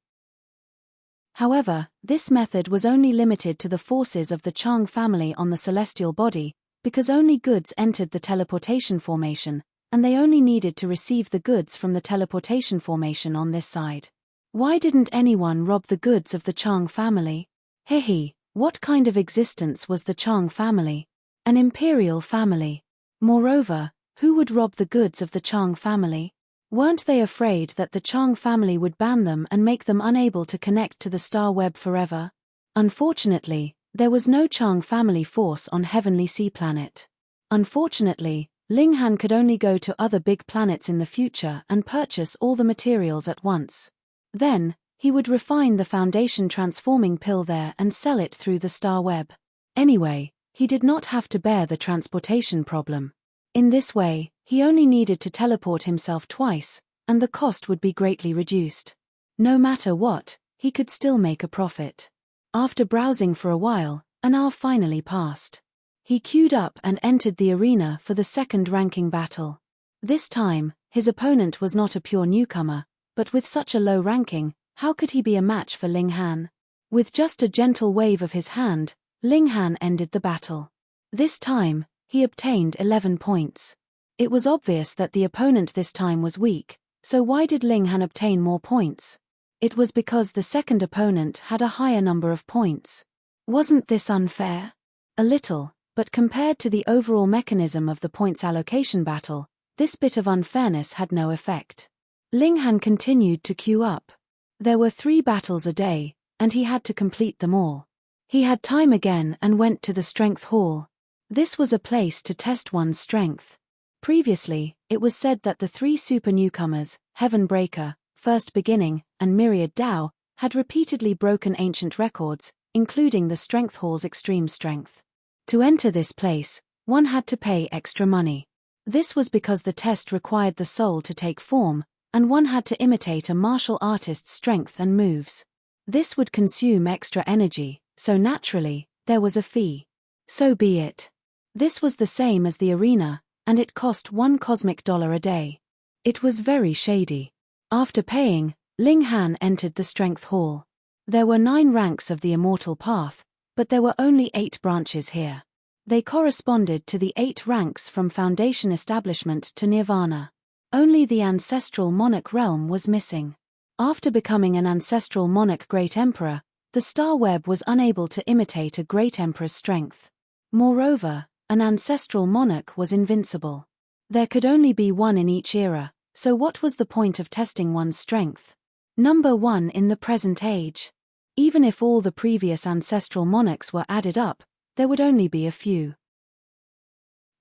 However, this method was only limited to the forces of the Chang family on the celestial body, because only goods entered the teleportation formation, and they only needed to receive the goods from the teleportation formation on this side. Why didn't anyone rob the goods of the Chang family? Hehe, what kind of existence was the Chang family? An imperial family. Moreover, who would rob the goods of the Chang family? Weren't they afraid that the Chang family would ban them and make them unable to connect to the Star Web forever? Unfortunately, there was no Chang family force on Heavenly Sea Planet. Unfortunately, Ling Han could only go to other big planets in the future and purchase all the materials at once. Then, he would refine the foundation transforming pill there and sell it through the Star Web. Anyway, he did not have to bear the transportation problem. In this way, he only needed to teleport himself twice, and the cost would be greatly reduced. No matter what, he could still make a profit. After browsing for a while, an hour finally passed. He queued up and entered the arena for the second ranking battle. This time, his opponent was not a pure newcomer, but with such a low ranking, how could he be a match for Ling Han? With just a gentle wave of his hand, Ling Han ended the battle. This time, he obtained 11 points. It was obvious that the opponent this time was weak, so why did Ling Han obtain more points? It was because the second opponent had a higher number of points. Wasn't this unfair? A little, but compared to the overall mechanism of the points allocation battle, this bit of unfairness had no effect. Ling Han continued to queue up. There were 3 battles a day, and he had to complete them all. He had time again and went to the Strength Hall. This was a place to test one's strength. Previously, it was said that the 3 super newcomers, Heaven Breaker, First Beginning, and Myriad Dao, had repeatedly broken ancient records, including the Strength Hall's extreme strength. To enter this place, one had to pay extra money. This was because the test required the soul to take form, and one had to imitate a martial artist's strength and moves. This would consume extra energy, so naturally, there was a fee. So be it. This was the same as the arena, and it cost $1 cosmic a day. It was very shady. After paying, Ling Han entered the Strength Hall. There were 9 ranks of the Immortal Path, but there were only 8 branches here. They corresponded to the 8 ranks from Foundation Establishment to Nirvana. Only the Ancestral Monarch realm was missing. After becoming an Ancestral Monarch Great Emperor, the Star Web was unable to imitate a Great Emperor's strength. Moreover, an Ancestral Monarch was invincible. There could only be one in each era, so what was the point of testing one's strength? Number 1 in the present age. Even if all the previous Ancestral Monarchs were added up, there would only be a few.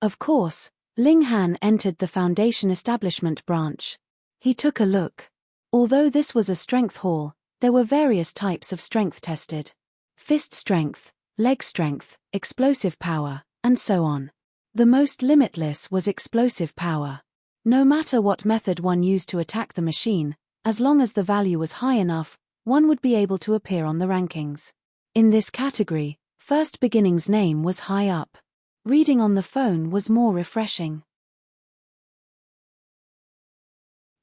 Of course, Ling Han entered the Foundation Establishment branch. He took a look. Although this was a strength hall, there were various types of strength tested. Fist strength, leg strength, explosive power, and so on. The most limitless was explosive power. No matter what method one used to attack the machine, As long as the value was high enough, one would be able to appear on the rankings. In this category, first beginning's name was high up. Reading on the phone was more refreshing.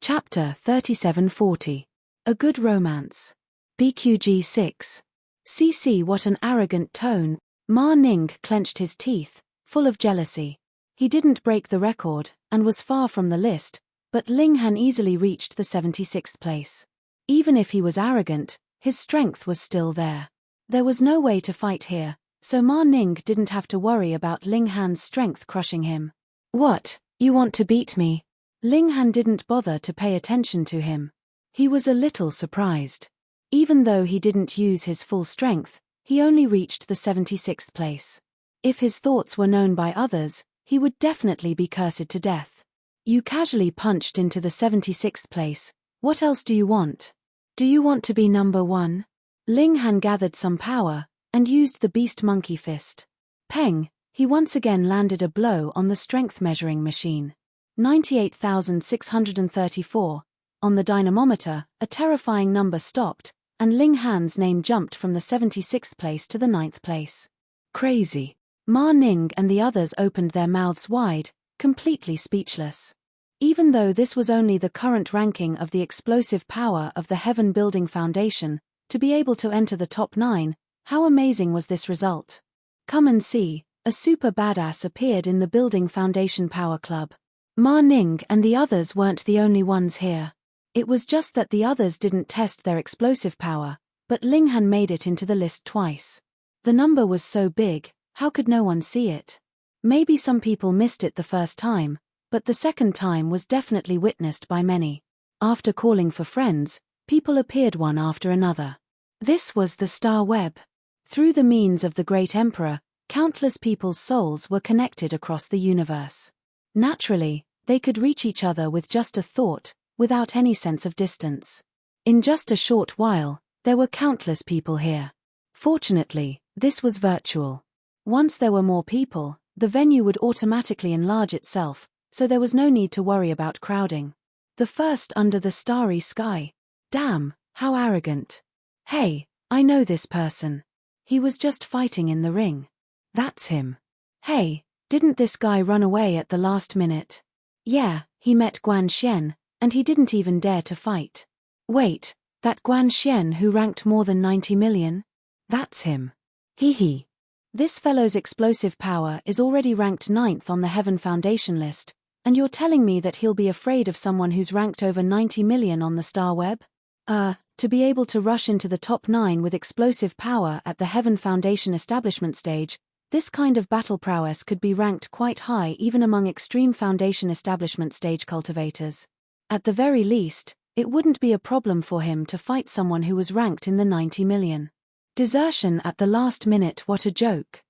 Chapter 3740. A Good Romance. BQG 6. CC. What an arrogant tone. Ma Ning clenched his teeth, full of jealousy. He didn't break the record, and was far from the list, but Ling Han easily reached the 76th place. Even if he was arrogant, his strength was still there. There was no way to fight here, so Ma Ning didn't have to worry about Ling Han's strength crushing him. What, you want to beat me? Ling Han didn't bother to pay attention to him. He was a little surprised. Even though he didn't use his full strength, he only reached the 76th place. If his thoughts were known by others, he would definitely be cursed to death. You casually punched into the 76th place. What else do you want? Do you want to be number one? Ling Han gathered some power, and used the beast monkey fist. Peng, he once again landed a blow on the strength measuring machine. 98,634. On the dynamometer, a terrifying number stopped, and Ling Han's name jumped from the 76th place to the 9th place. Crazy. Ma Ning and the others opened their mouths wide, completely speechless. Even though this was only the current ranking of the explosive power of the Heaven Building Foundation, to be able to enter the top 9, how amazing was this result? Come and see, a super badass appeared in the Building Foundation Power Club. Ma Ning and the others weren't the only ones here. It was just that the others didn't test their explosive power, but Ling Han made it into the list twice. The number was so big, how could no one see it? Maybe some people missed it the first time, but the second time was definitely witnessed by many. After calling for friends, people appeared one after another. This was the Star Web. Through the means of the Great Emperor, countless people's souls were connected across the universe. Naturally, they could reach each other with just a thought, without any sense of distance. In just a short while, there were countless people here. Fortunately, this was virtual. Once there were more people, the venue would automatically enlarge itself, so there was no need to worry about crowding. The first under the starry sky. Damn, how arrogant. Hey, I know this person. He was just fighting in the ring. That's him. Hey, didn't this guy run away at the last minute? Yeah, he met Guan Xian, and he didn't even dare to fight. Wait, that Guan Xian who ranked more than 90 million? That's him. Hee. This fellow's explosive power is already ranked 9th on the Heaven Foundation list, and you're telling me that he'll be afraid of someone who's ranked over 90 million on the Star Web? To be able to rush into the top 9 with explosive power at the Heaven Foundation establishment stage, this kind of battle prowess could be ranked quite high even among extreme Foundation establishment stage cultivators. At the very least, it wouldn't be a problem for him to fight someone who was ranked in the 90 million. Desertion at the last minute, what a joke.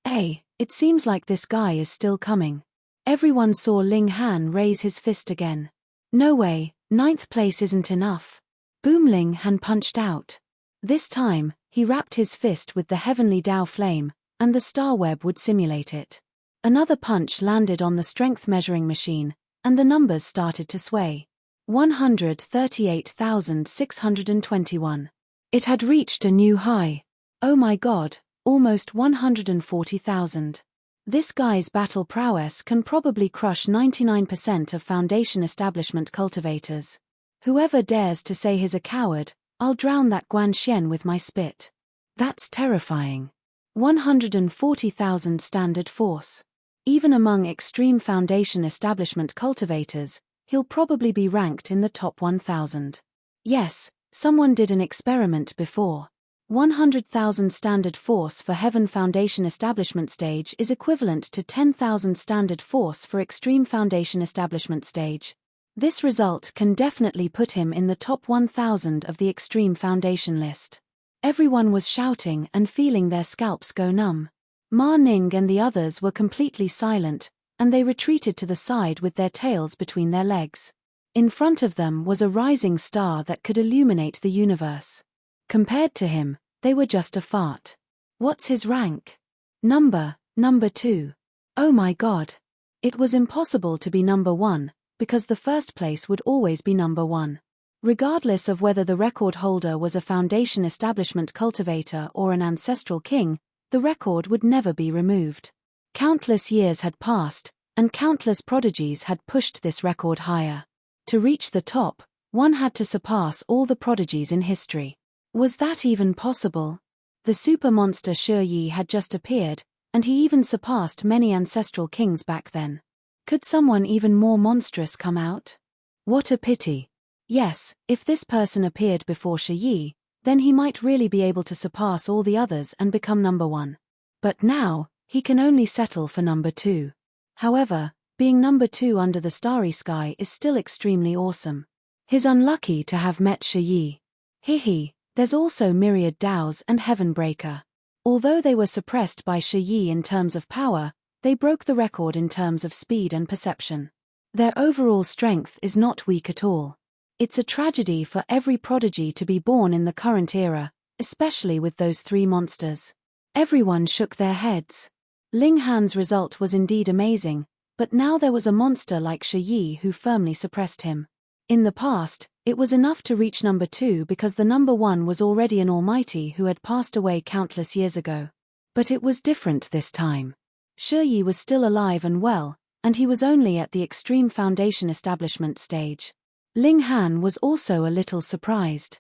Hey, it seems like this guy is still coming. Everyone saw Ling Han raise his fist again. No way, 9th place isn't enough. Boom. Ling Han punched out. This time, he wrapped his fist with the heavenly Dao flame, and the star web would simulate it. Another punch landed on the strength measuring machine, and the numbers started to sway. 138,621. It had reached a new high. Oh my god, almost 140,000. This guy's battle prowess can probably crush 99% of Foundation establishment cultivators. Whoever dares to say he's a coward, I'll drown that Guan Xian with my spit. That's terrifying. 140,000 standard force. Even among extreme Foundation establishment cultivators, he'll probably be ranked in the top 1,000. Yes, someone did an experiment before. 100,000 standard force for Heaven Foundation establishment stage is equivalent to 10,000 standard force for extreme Foundation establishment stage. This result can definitely put him in the top 1,000 of the extreme Foundation list. Everyone was shouting and feeling their scalps go numb. Ma Ning and the others were completely silent, and they retreated to the side with their tails between their legs. In front of them was a rising star that could illuminate the universe. Compared to him, they were just a fart. What's his rank? Number 2. Oh my god. It was impossible to be number 1, because the first place would always be number 1. Regardless of whether the record holder was a foundation establishment cultivator or an ancestral king, the record would never be removed. Countless years had passed, and countless prodigies had pushed this record higher. To reach the top, one had to surpass all the prodigies in history. Was that even possible? The super monster Shi Yi had just appeared, and he even surpassed many ancestral kings back then. Could someone even more monstrous come out? What a pity. Yes, if this person appeared before Shi Yi, then he might really be able to surpass all the others and become number 1. But now, he can only settle for number 2. However, being number 2 under the starry sky is still extremely awesome. He's unlucky to have met Shi Yi. Hehe, there's also Myriad Daos and Heavenbreaker. Although they were suppressed by Shi Yi in terms of power, they broke the record in terms of speed and perception. Their overall strength is not weak at all. It's a tragedy for every prodigy to be born in the current era, especially with those 3 monsters. Everyone shook their heads. Ling Han's result was indeed amazing, but now there was a monster like Shi Yi who firmly suppressed him. In the past, it was enough to reach number 2 because the number 1 was already an almighty who had passed away countless years ago. But it was different this time. Shi Yi was still alive and well, and he was only at the extreme foundation establishment stage. Ling Han was also a little surprised.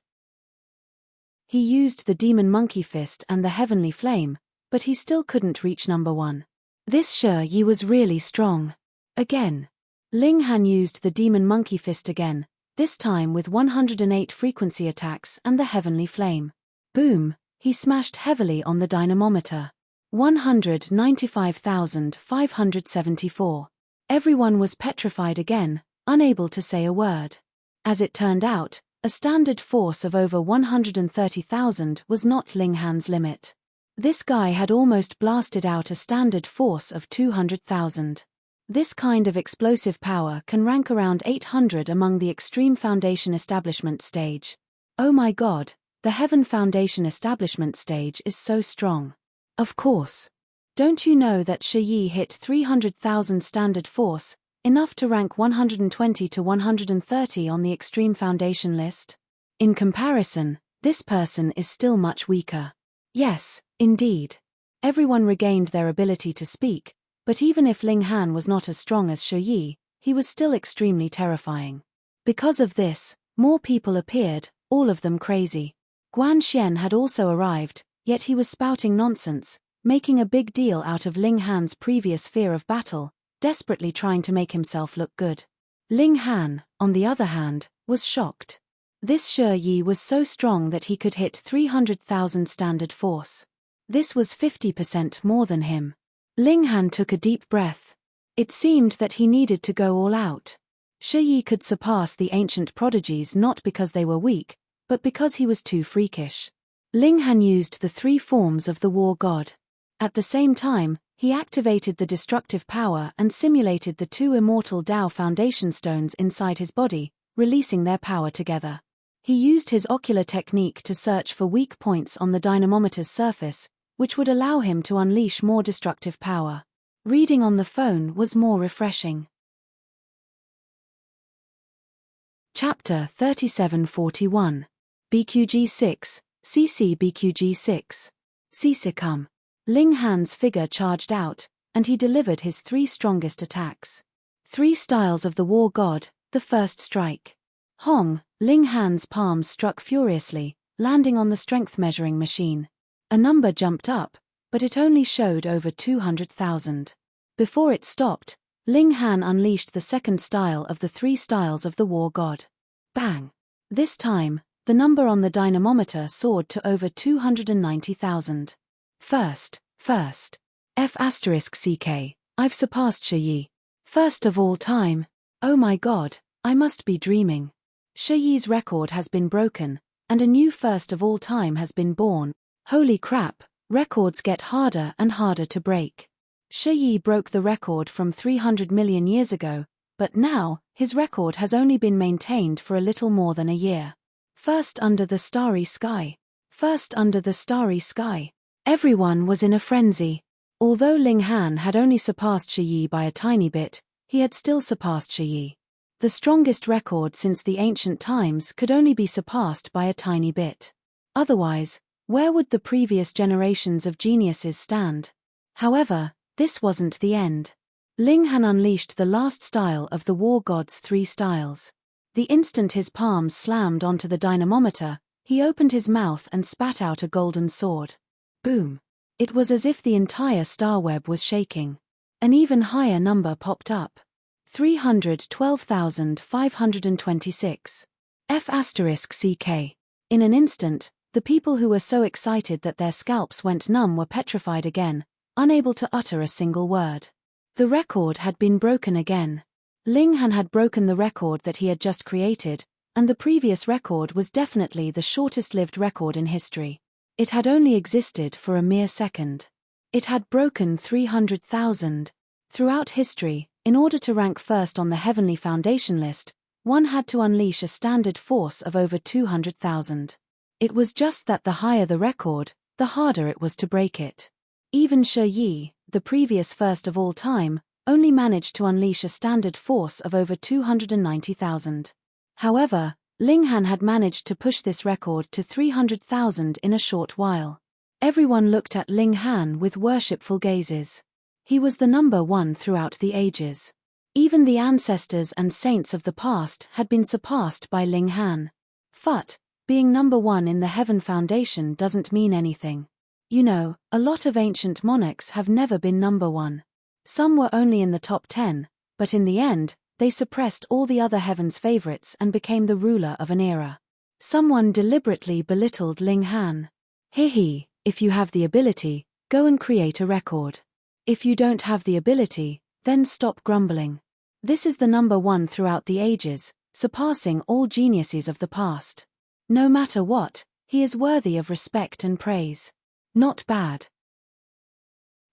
He used the demon monkey fist and the heavenly flame, but he still couldn't reach number 1. This Shi Yi was really strong. Again. Ling Han used the demon monkey fist again, this time with 108 frequency attacks and the heavenly flame. Boom, he smashed heavily on the dynamometer. 195,574. Everyone was petrified again, unable to say a word. As it turned out, a standard force of over 130,000 was not Ling Han's limit. This guy had almost blasted out a standard force of 200,000. This kind of explosive power can rank around 800 among the extreme foundation establishment stage. Oh my god, the Heaven Foundation establishment stage is so strong. Of course. Don't you know that Shi Yi hit 300,000 standard force, enough to rank 120 to 130 on the extreme foundation list? In comparison, this person is still much weaker. Yes, indeed. Everyone regained their ability to speak, but even if Ling Han was not as strong as Shi Yi, he was still extremely terrifying. Because of this, more people appeared, all of them crazy. Guan Xian had also arrived, yet he was spouting nonsense, making a big deal out of Ling Han's previous fear of battle, desperately trying to make himself look good. Ling Han, on the other hand, was shocked. This Shi Yi was so strong that he could hit 300,000 standard force. This was 50% more than him. Ling Han took a deep breath. It seemed that he needed to go all out. Shi Yi could surpass the ancient prodigies not because they were weak, but because he was too freakish. Ling Han used the 3 forms of the war god. At the same time, he activated the destructive power and simulated the 2 immortal Tao foundation stones inside his body, releasing their power together. He used his ocular technique to search for weak points on the dynamometer's surface, which would allow him to unleash more destructive power. Reading on the phone was more refreshing. Chapter 3741. BQG6, CC BQG6. CC Ling Han's figure charged out, and he delivered his 3 strongest attacks. 3 styles of the war god, the first strike. Hong, Ling Han's palms struck furiously, landing on the strength measuring machine. A number jumped up, but it only showed over 200,000. Before it stopped, Ling Han unleashed the second style of the 3 styles of the war god. Bang! This time, the number on the dynamometer soared to over 290,000. First. F***CK, I've surpassed Shi Yi. First of all time. Oh my god, I must be dreaming. Shi Yi's record has been broken, and a new first of all time has been born. Holy crap, records get harder and harder to break. Shi Yi broke the record from 300 million years ago, but now, his record has only been maintained for a little more than a year. First under the starry sky. First under the starry sky. Everyone was in a frenzy. Although Ling Han had only surpassed Shi Yi by a tiny bit, he had still surpassed Shi Yi. The strongest record since the ancient times could only be surpassed by a tiny bit. Otherwise, where would the previous generations of geniuses stand? However, this wasn't the end. Ling Han unleashed the last style of the war god's 3 styles. The instant his palms slammed onto the dynamometer, he opened his mouth and spat out a golden sword. Boom! It was as if the entire star web was shaking. An even higher number popped up. 312,526. F***CK. In an instant, the people who were so excited that their scalps went numb were petrified again, unable to utter a single word. The record had been broken again. Ling Han had broken the record that he had just created, and the previous record was definitely the shortest-lived record in history. It had only existed for a mere second. It had broken 300,000. Throughout history, in order to rank first on the Heavenly Foundation list, one had to unleash a standard force of over 200,000. It was just that the higher the record, the harder it was to break it. Even Shi Yi, the previous first of all time, only managed to unleash a standard force of over 290,000. However, Ling Han had managed to push this record to 300,000 in a short while. Everyone looked at Ling Han with worshipful gazes. He was the number 1 throughout the ages. Even the ancestors and saints of the past had been surpassed by Ling Han. But being number 1 in the Heaven Foundation doesn't mean anything. You know, a lot of ancient monarchs have never been number 1. Some were only in the top 10, but in the end, they suppressed all the other heaven's favorites and became the ruler of an era. Someone deliberately belittled Ling Han. Hehe, if you have the ability, go and create a record. If you don't have the ability, then stop grumbling. This is the number 1 throughout the ages, surpassing all geniuses of the past. No matter what, he is worthy of respect and praise. Not bad.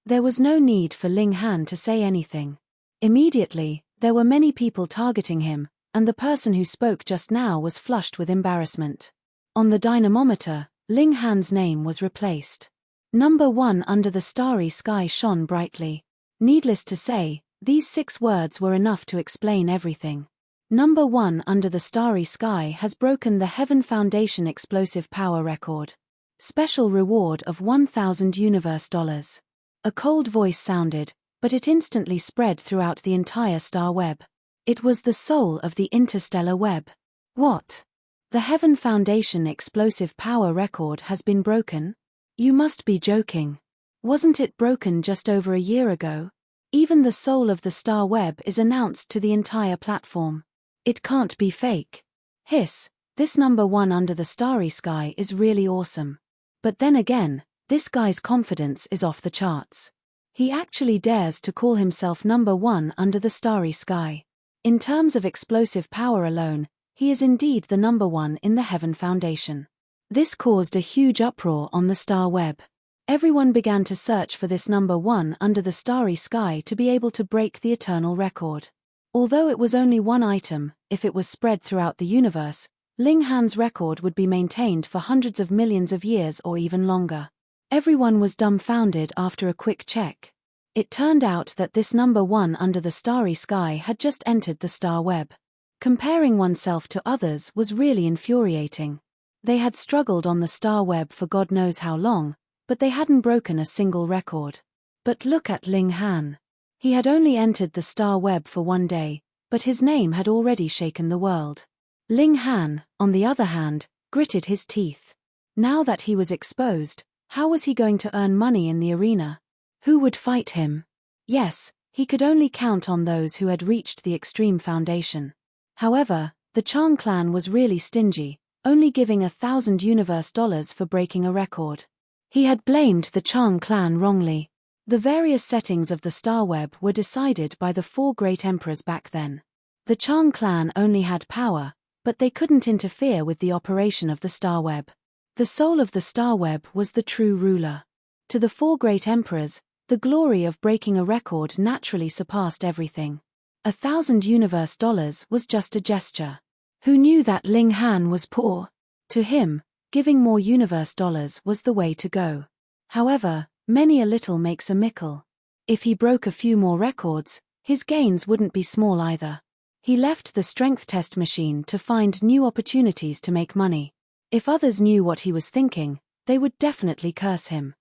There was no need for Ling Han to say anything. Immediately, there were many people targeting him, and the person who spoke just now was flushed with embarrassment. On the dynamometer, Ling Han's name was replaced. Number 1 under the starry sky shone brightly. Needless to say, these 6 words were enough to explain everything. Number 1 under the starry sky has broken the Heaven Foundation explosive power record. Special reward of 1,000 universe dollars. A cold voice sounded, but it instantly spread throughout the entire star web. It was the soul of the interstellar web. What? The Heaven Foundation explosive power record has been broken? You must be joking. Wasn't it broken just over a year ago? Even the soul of the star web is announced to the entire platform. It can't be fake. Hiss, this number 1 under the starry sky is really awesome. But then again, this guy's confidence is off the charts. He actually dares to call himself number 1 under the starry sky. In terms of explosive power alone, he is indeed the number 1 in the Heaven Foundation. This caused a huge uproar on the star web. Everyone began to search for this number 1 under the starry sky to be able to break the eternal record. Although it was only one item, if it was spread throughout the universe, Ling Han's record would be maintained for hundreds of millions of years or even longer. Everyone was dumbfounded after a quick check. It turned out that this number 1 under the starry sky had just entered the star web. Comparing oneself to others was really infuriating. They had struggled on the star web for God knows how long, but they hadn't broken a single record. But look at Ling Han. He had only entered the star web for one day, but his name had already shaken the world. Ling Han, on the other hand, gritted his teeth. Now that he was exposed, how was he going to earn money in the arena? Who would fight him? Yes, he could only count on those who had reached the extreme foundation. However, the Chang clan was really stingy, only giving 1,000 universe dollars for breaking a record. He had blamed the Chang clan wrongly. The various settings of the star web were decided by the 4 great emperors back then. The Chang clan only had power, but they couldn't interfere with the operation of the star web. The soul of the star web was the true ruler. To the 4 great emperors, the glory of breaking a record naturally surpassed everything. 1,000 universe dollars was just a gesture. Who knew that Ling Han was poor? To him, giving more universe dollars was the way to go. However, many a little makes a mickle. If he broke a few more records, his gains wouldn't be small either. He left the strength test machine to find new opportunities to make money. If others knew what he was thinking, they would definitely curse him.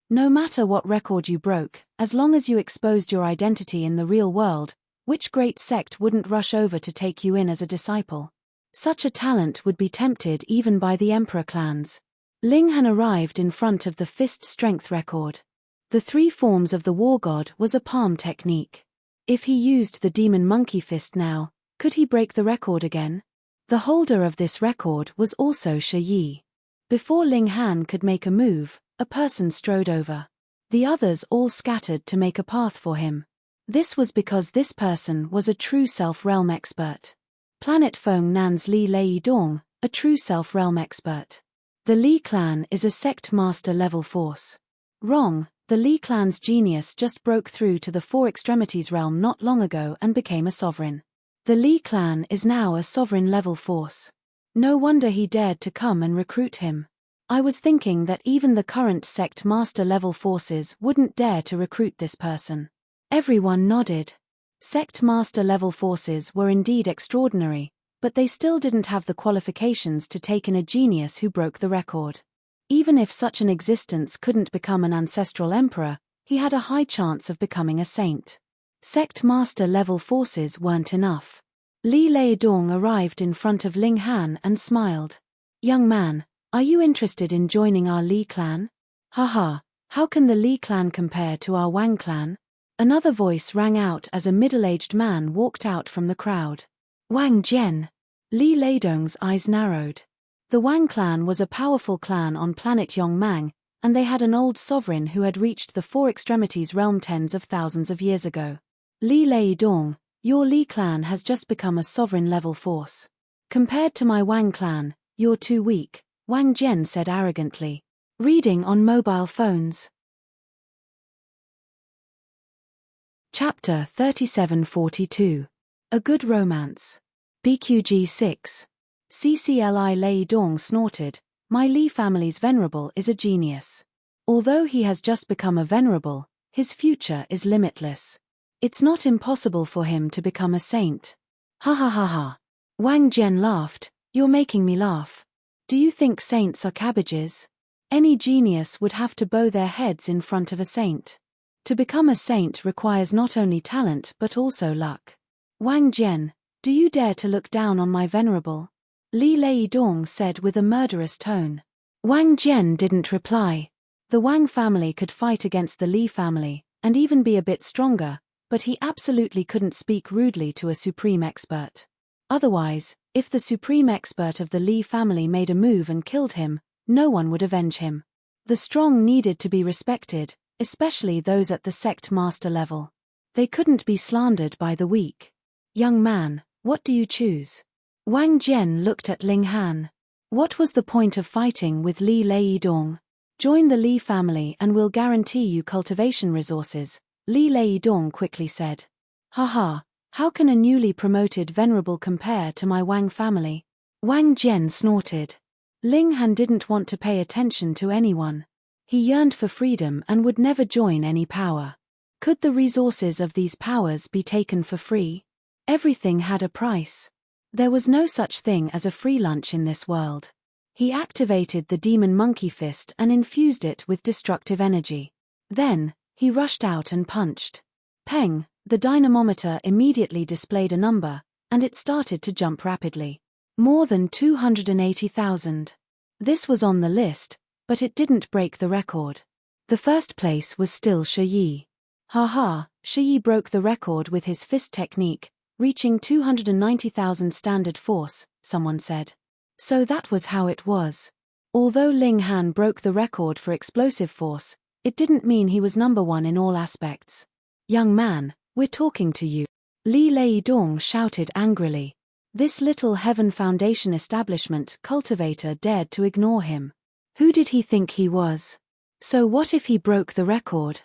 No matter what record you broke, as long as you exposed your identity in the real world, which great sect wouldn't rush over to take you in as a disciple? Such a talent would be tempted even by the emperor clans. Ling Han arrived in front of the fist strength record. The 3 forms of the war god was a palm technique. If he used the demon monkey fist now, could he break the record again? The holder of this record was also Shi Yi. Before Ling Han could make a move, a person strode over. The others all scattered to make a path for him. This was because this person was a true self-realm expert. Planet Feng Nan's Li Lei Dong, a true self-realm expert. The Li clan is a sect master level force. Wrong, the Li clan's genius just broke through to the 4 extremities realm not long ago and became a sovereign. The Li clan is now a sovereign level force. No wonder he dared to come and recruit him. I was thinking that even the current sect master level forces wouldn't dare to recruit this person. Everyone nodded. Sect master level forces were indeed extraordinary, but they still didn't have the qualifications to take in a genius who broke the record. Even if such an existence couldn't become an ancestral emperor, he had a high chance of becoming a saint. Sect master level forces weren't enough. Li Lei Dong arrived in front of Ling Han and smiled. "Young man, are you interested in joining our Li clan?" "Haha, how can the Li clan compare to our Wang clan?" Another voice rang out as a middle-aged man walked out from the crowd. "Wang Jian." Li Leidong's eyes narrowed. The Wang clan was a powerful clan on planet Yongmang, and they had an old sovereign who had reached the 4 extremities realm tens of thousands of years ago. "Li Leidong, your Li clan has just become a sovereign-level force. Compared to my Wang clan, you're too weak," Wang Jian said arrogantly. Reading on mobile phones. Chapter 3742. A Good Romance. BQG 6. CCLI Lei Dong snorted, "My Li family's venerable is a genius. Although he has just become a venerable, his future is limitless. It's not impossible for him to become a saint." "Ha ha ha ha." Wang Jian laughed, "You're making me laugh. Do you think saints are cabbages? Any genius would have to bow their heads in front of a saint. To become a saint requires not only talent but also luck. Wang Jian, do you dare to look down on my venerable?" Li Lei Dong said with a murderous tone. Wang Jian didn't reply. The Wang family could fight against the Li family, and even be a bit stronger, but he absolutely couldn't speak rudely to a supreme expert. Otherwise, if the supreme expert of the Li family made a move and killed him, no one would avenge him. The strong needed to be respected, especially those at the sect master level. They couldn't be slandered by the weak. "Young man, what do you choose?" Wang Jian looked at Ling Han. What was the point of fighting with Li Lei Dong? "Join the Li family and we'll guarantee you cultivation resources," Li Lei Dong quickly said. "Haha, how can a newly promoted venerable compare to my Wang family?" Wang Jian snorted. Ling Han didn't want to pay attention to anyone. He yearned for freedom and would never join any power. Could the resources of these powers be taken for free? Everything had a price. There was no such thing as a free lunch in this world. He activated the demon monkey fist and infused it with destructive energy. Then, he rushed out and punched. Peng, the dynamometer immediately displayed a number, and it started to jump rapidly. More than 280,000. This was on the list, but it didn't break the record. The first place was still Shi Yi. Haha, Shi Yi broke the record with his fist technique, reaching 290,000 standard force, someone said. So that was how it was. Although Ling Han broke the record for explosive force, it didn't mean he was number 1 in all aspects. "Young man, we're talking to you." Li Lei Dong shouted angrily. This little Heaven Foundation establishment cultivator dared to ignore him. Who did he think he was? So what if he broke the record?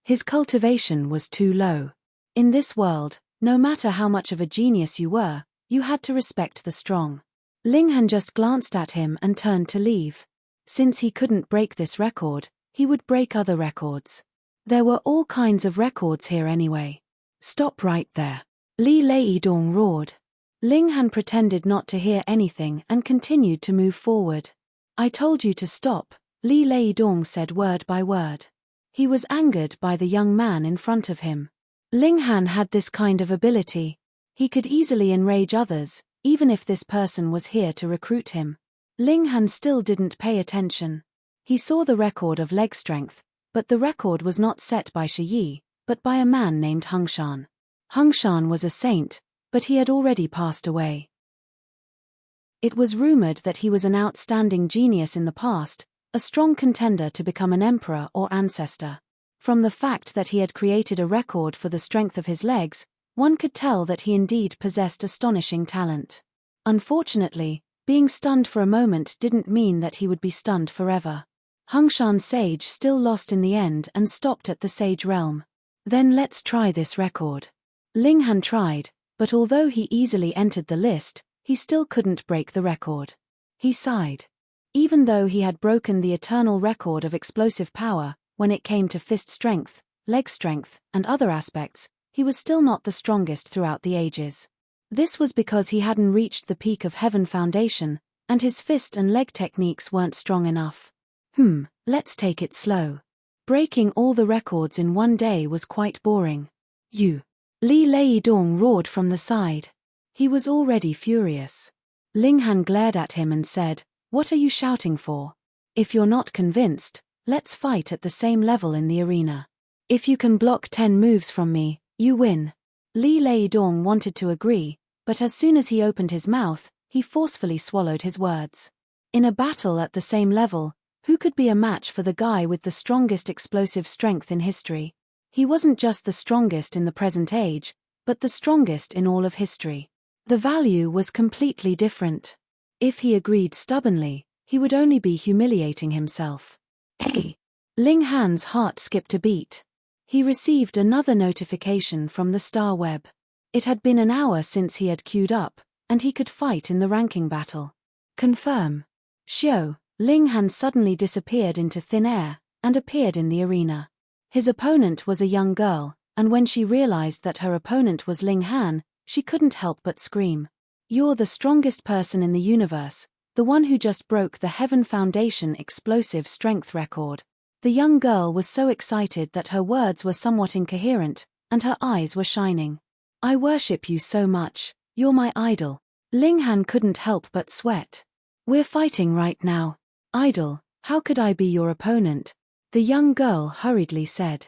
His cultivation was too low. In this world, no matter how much of a genius you were, you had to respect the strong. Ling Han just glanced at him and turned to leave. Since he couldn't break this record, he would break other records. There were all kinds of records here anyway. "Stop right there." Li Leidong roared. Ling Han pretended not to hear anything and continued to move forward. I told you to stop, Li Leidong said word by word. He was angered by the young man in front of him. Ling Han had this kind of ability. He could easily enrage others, even if this person was here to recruit him. Ling Han still didn't pay attention. He saw the record of leg strength, but the record was not set by Shi Yi, but by a man named Hengshan. Hengshan was a saint, but he had already passed away. It was rumored that he was an outstanding genius in the past, a strong contender to become an emperor or ancestor. From the fact that he had created a record for the strength of his legs, one could tell that he indeed possessed astonishing talent. Unfortunately, being stunned for a moment didn't mean that he would be stunned forever. Hengshan Sage still lost in the end and stopped at the Sage realm. Then let's try this record. Ling Han tried, but although he easily entered the list, he still couldn't break the record. He sighed. Even though he had broken the eternal record of explosive power, when it came to fist strength, leg strength, and other aspects, he was still not the strongest throughout the ages. This was because he hadn't reached the peak of Heaven Foundation, and his fist and leg techniques weren't strong enough. Let's take it slow. Breaking all the records in one day was quite boring. You. Li Leidong roared from the side. He was already furious. Ling Han glared at him and said, "What are you shouting for? If you're not convinced, let's fight at the same level in the arena. If you can block 10 moves from me, you win." Li Leidong wanted to agree, but as soon as he opened his mouth, he forcefully swallowed his words. In a battle at the same level, who could be a match for the guy with the strongest explosive strength in history? He wasn't just the strongest in the present age, but the strongest in all of history. The value was completely different. If he agreed stubbornly, he would only be humiliating himself. Hey! Ling Han's heart skipped a beat. He received another notification from the star web. It had been an hour since he had queued up, and he could fight in the ranking battle. Confirm. Xiao, Ling Han suddenly disappeared into thin air, and appeared in the arena. His opponent was a young girl, and when she realized that her opponent was Ling Han, she couldn't help but scream. "You're the strongest person in the universe, the one who just broke the Heaven Foundation explosive strength record." The young girl was so excited that her words were somewhat incoherent, and her eyes were shining. "I worship you so much, you're my idol." Ling Han couldn't help but sweat. "We're fighting right now." "Idol, how could I be your opponent?" the young girl hurriedly said.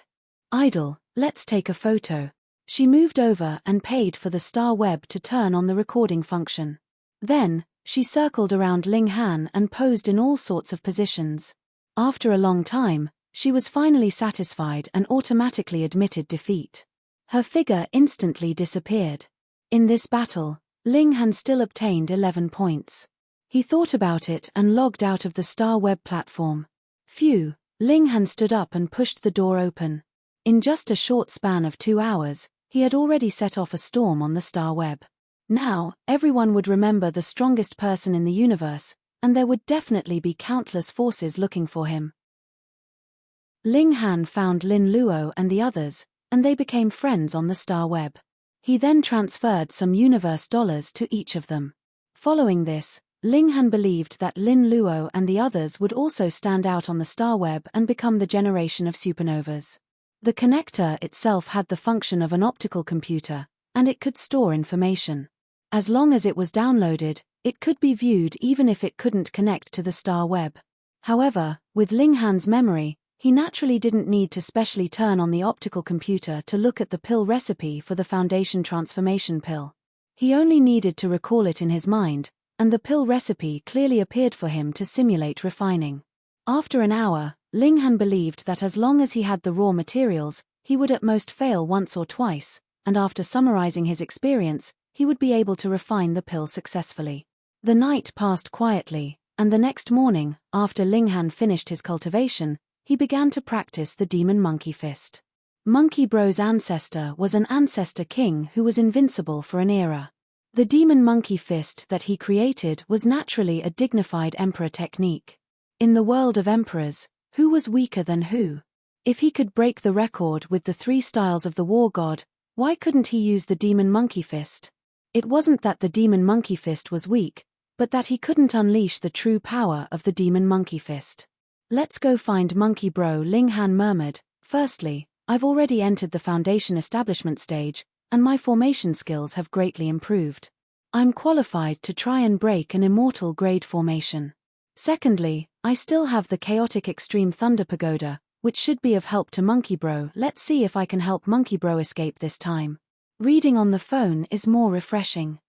"Idol, let's take a photo." She moved over and paid for the star web to turn on the recording function. Then, she circled around Ling Han and posed in all sorts of positions. After a long time, she was finally satisfied and automatically admitted defeat. Her figure instantly disappeared. In this battle, Ling Han still obtained 11 points. He thought about it and logged out of the star web platform. Phew, Ling Han stood up and pushed the door open. In just a short span of 2 hours, he had already set off a storm on the star web. Now, everyone would remember the strongest person in the universe, and there would definitely be countless forces looking for him. Ling Han found Lin Luo and the others, and they became friends on the star web. He then transferred some universe dollars to each of them. Following this, Ling Han believed that Lin Luo and the others would also stand out on the star web and become the generation of supernovas. The connector itself had the function of an optical computer, and it could store information. As long as it was downloaded, it could be viewed even if it couldn't connect to the star web. However, with Ling Han's memory, he naturally didn't need to specially turn on the optical computer to look at the pill recipe for the Foundation transformation pill. He only needed to recall it in his mind, and the pill recipe clearly appeared for him to simulate refining. After an hour, Ling Han believed that as long as he had the raw materials, he would at most fail once or twice, and after summarizing his experience, he would be able to refine the pill successfully. The night passed quietly, and the next morning, after Ling Han finished his cultivation, he began to practice the demon monkey fist. Monkey Bro's ancestor was an ancestor king who was invincible for an era. The demon monkey fist that he created was naturally a dignified emperor technique. In the world of emperors, who was weaker than who? If he could break the record with the 3 styles of the war god, Why couldn't he use the demon monkey fist? It wasn't that the demon monkey fist was weak, but that he couldn't unleash the true power of the demon monkey fist. Let's go find Monkey Bro, Ling Han murmured. Firstly, I've already entered the foundation establishment stage, and my formation skills have greatly improved. I'm qualified to try and break an immortal grade formation. Secondly, I still have the chaotic extreme thunder pagoda, which should be of help to Monkey Bro. Let's see if I can help Monkey Bro escape this time. Reading on the phone is more refreshing.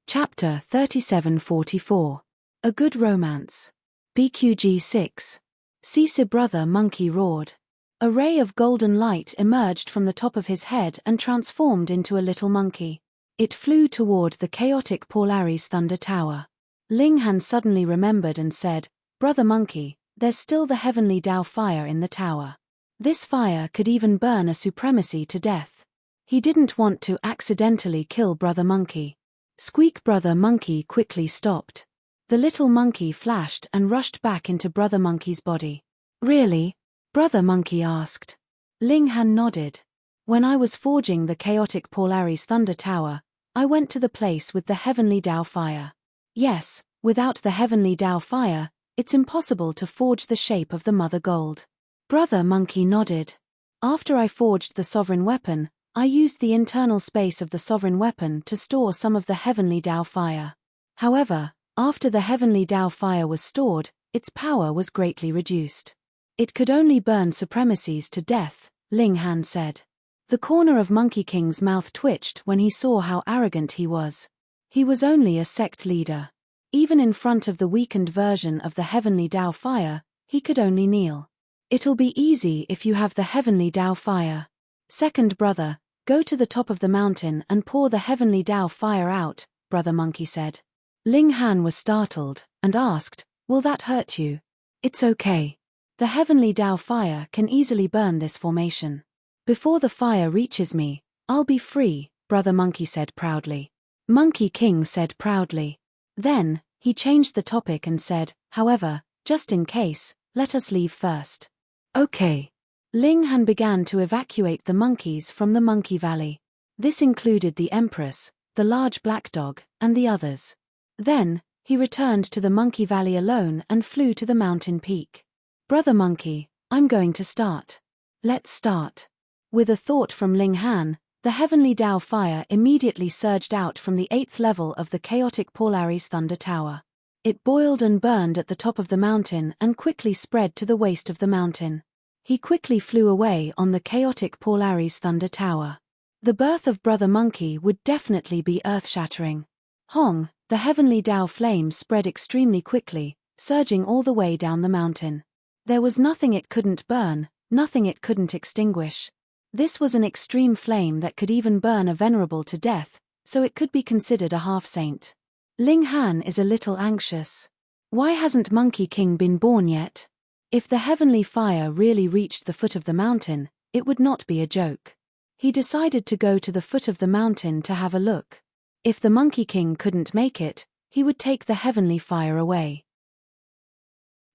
Chapter 3744. A Good Romance. BQG 6. Cece Brother Monkey roared. A ray of golden light emerged from the top of his head and transformed into a little monkey. It flew toward the chaotic Polaris Thunder Tower. Ling Han suddenly remembered and said, "Brother Monkey, there's still the heavenly Dao fire in the tower. This fire could even burn a supremacy to death." He didn't want to accidentally kill Brother Monkey. Squeak! Brother Monkey quickly stopped. The little monkey flashed and rushed back into Brother Monkey's body. "Really?" Brother Monkey asked. Ling Han nodded. "When I was forging the chaotic Polaris Thunder Tower, I went to the place with the heavenly Dao fire. Yes, without the heavenly Dao fire, it's impossible to forge the shape of the Mother Gold." Brother Monkey nodded. "After I forged the sovereign weapon, I used the internal space of the sovereign weapon to store some of the heavenly Dao fire. However, after the heavenly Dao fire was stored, its power was greatly reduced. It could only burn supremacies to death," Ling Han said. The corner of Monkey King's mouth twitched when he saw how arrogant he was. He was only a sect leader. Even in front of the weakened version of the heavenly Dao fire, he could only kneel. "It'll be easy if you have the heavenly Dao fire. Second brother, go to the top of the mountain and pour the heavenly Dao fire out," Brother Monkey said. Ling Han was startled, and asked, "Will that hurt you?" "It's okay. The heavenly Dao fire can easily burn this formation. Before the fire reaches me, I'll be free," Brother Monkey said proudly. Monkey King said proudly. Then, he changed the topic and said, "However, just in case, let us leave first." "Okay." Ling Han began to evacuate the monkeys from the Monkey Valley. This included the Empress, the large black dog, and the others. Then, he returned to the Monkey Valley alone and flew to the mountain peak. "Brother Monkey, I'm going to start." "Let's start." With a thought from Ling Han, the heavenly Dao fire immediately surged out from the 8th level of the chaotic Polaris Thunder Tower. It boiled and burned at the top of the mountain and quickly spread to the waist of the mountain. He quickly flew away on the chaotic Polaris Thunder Tower. The birth of Brother Monkey would definitely be earth-shattering. Hong, the heavenly Dao flame spread extremely quickly, surging all the way down the mountain. There was nothing it couldn't burn, nothing it couldn't extinguish. This was an extreme flame that could even burn a venerable to death, so it could be considered a half-saint. Ling Han is a little anxious. Why hasn't Monkey King been born yet? If the heavenly fire really reached the foot of the mountain, it would not be a joke. He decided to go to the foot of the mountain to have a look. If the Monkey King couldn't make it, he would take the heavenly fire away.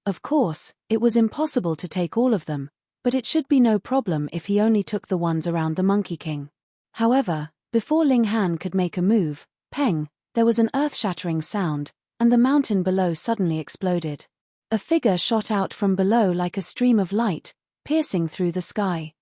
Of course, it was impossible to take all of them, but it should be no problem if he only took the ones around the Monkey King. However, before Ling Han could make a move, peng, there was an earth-shattering sound, and the mountain below suddenly exploded. A figure shot out from below like a stream of light, piercing through the sky.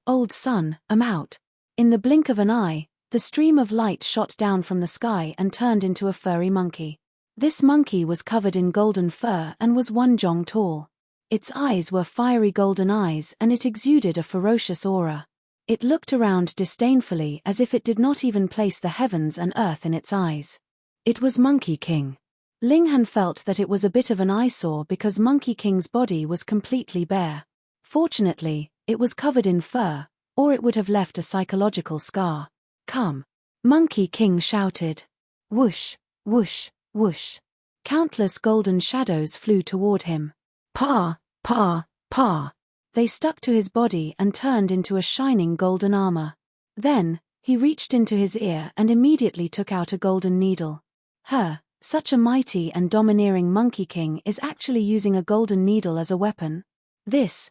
Old son, I'm out." In the blink of an eye, the stream of light shot down from the sky and turned into a furry monkey. This monkey was covered in golden fur and was 1 jong tall. Its eyes were fiery golden eyes and it exuded a ferocious aura. It looked around disdainfully as if it did not even place the heavens and earth in its eyes. It was Monkey King. Ling Han felt that it was a bit of an eyesore because Monkey King's body was completely bare. Fortunately, it was covered in fur, or it would have left a psychological scar. "Come!" Monkey King shouted. Whoosh, whoosh, whoosh. Countless golden shadows flew toward him. Pa, pa, pa. They stuck to his body and turned into a shining golden armor. Then, he reached into his ear and immediately took out a golden needle. Such a mighty and domineering Monkey King is actually using a golden needle as a weapon. This,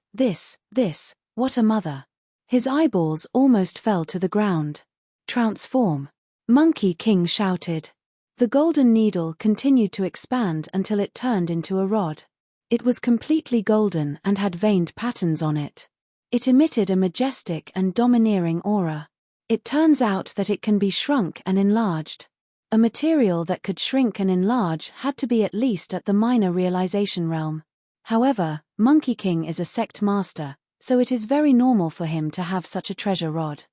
What a mother. His eyeballs almost fell to the ground. Transform. Monkey King shouted. The golden needle continued to expand until it turned into a rod. It was completely golden and had veined patterns on it. It emitted a majestic and domineering aura. It turns out that it can be shrunk and enlarged. A material that could shrink and enlarge had to be at least at the minor realization realm. However, Monkey King is a sect master, so it is very normal for him to have such a treasure rod.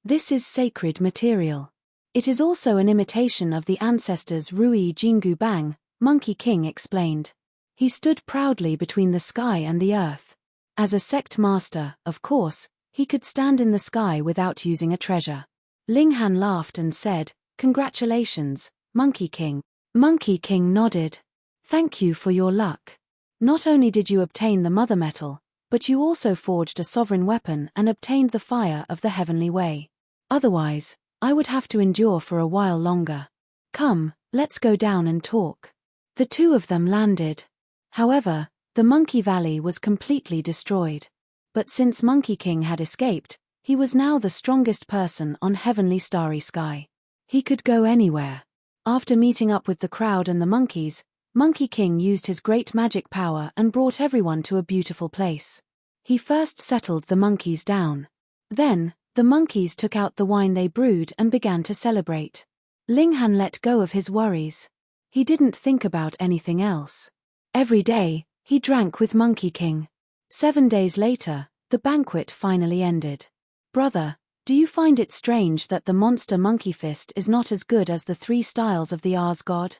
This is sacred material. It is also an imitation of the ancestors' Rui Jingu Bang, Monkey King explained. He stood proudly between the sky and the earth. As a sect master, of course, he could stand in the sky without using a treasure. Ling Han laughed and said, "Congratulations, Monkey King." Monkey King nodded. "Thank you for your luck. Not only did you obtain the mother metal, but you also forged a sovereign weapon and obtained the fire of the heavenly way. Otherwise, I would have to endure for a while longer. Come, let's go down and talk." The two of them landed. However, the Monkey Valley was completely destroyed. But since Monkey King had escaped, he was now the strongest person on heavenly starry sky. He could go anywhere. After meeting up with the crowd and the monkeys, Monkey King used his great magic power and brought everyone to a beautiful place. He first settled the monkeys down. Then, the monkeys took out the wine they brewed and began to celebrate. Ling Han let go of his worries. He didn't think about anything else. Every day, he drank with Monkey King. 7 days later, the banquet finally ended. "Brother, do you find it strange that the monster monkey fist is not as good as the 3 styles of the Ars God?"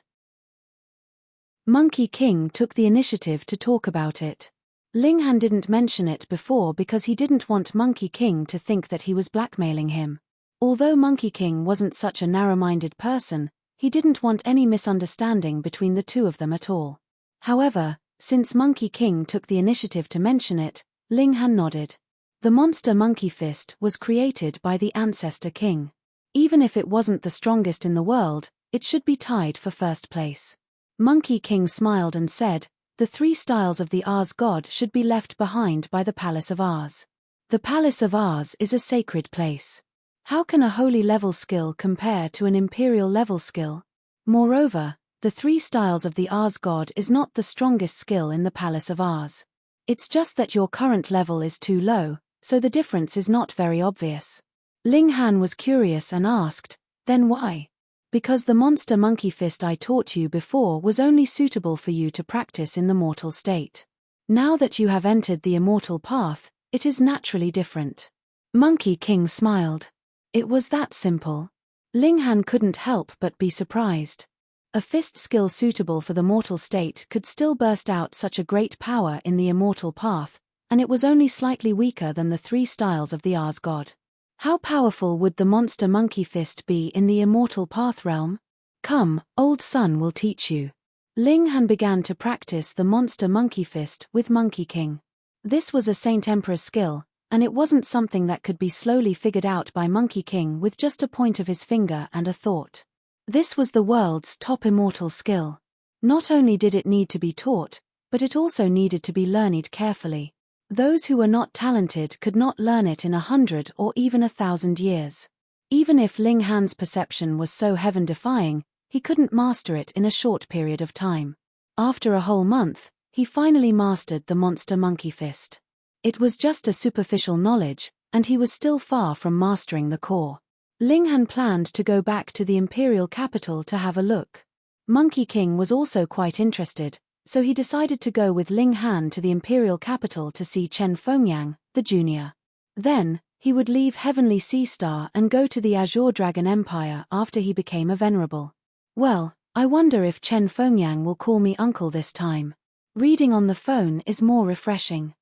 Monkey King took the initiative to talk about it. Ling Han didn't mention it before because he didn't want Monkey King to think that he was blackmailing him. Although Monkey King wasn't such a narrow-minded person, he didn't want any misunderstanding between the two of them at all. However, since Monkey King took the initiative to mention it, Ling Han nodded. The monster monkey fist was created by the ancestor king. Even if it wasn't the strongest in the world, it should be tied for first place. Monkey King smiled and said, "The 3 styles of the Ars God should be left behind by the Palace of Ars. The Palace of Ars is a sacred place. How can a holy level skill compare to an imperial level skill? Moreover, the 3 styles of the Ars God is not the strongest skill in the Palace of Ars. It's just that your current level is too low, so the difference is not very obvious." Ling Han was curious and asked, "Then why?" "Because the monster monkey fist I taught you before was only suitable for you to practice in the mortal state. Now that you have entered the immortal path, it is naturally different." Monkey King smiled. It was that simple. Ling Han couldn't help but be surprised. A fist skill suitable for the mortal state could still burst out such a great power in the immortal path, and it was only slightly weaker than the 3 styles of the Ars God. How powerful would the monster monkey fist be in the immortal path realm? "Come, old son will teach you." Ling Han began to practice the monster monkey fist with Monkey King. This was a Saint Emperor's skill, and it wasn't something that could be slowly figured out by Monkey King with just a point of his finger and a thought. This was the world's top immortal skill. Not only did it need to be taught, but it also needed to be learned carefully. Those who were not talented could not learn it in 100 or even 1,000 years. Even if Ling Han's perception was so heaven-defying, he couldn't master it in a short period of time. After a whole month, he finally mastered the monster monkey fist. It was just a superficial knowledge, and he was still far from mastering the core. Ling Han planned to go back to the imperial capital to have a look. Monkey King was also quite interested, so he decided to go with Ling Han to the imperial capital to see Chen Fengyang, the junior. Then, he would leave Heavenly Sea Star and go to the Azure Dragon Empire after he became a venerable. Well, I wonder if Chen Fengyang will call me uncle this time. Reading on the phone is more refreshing.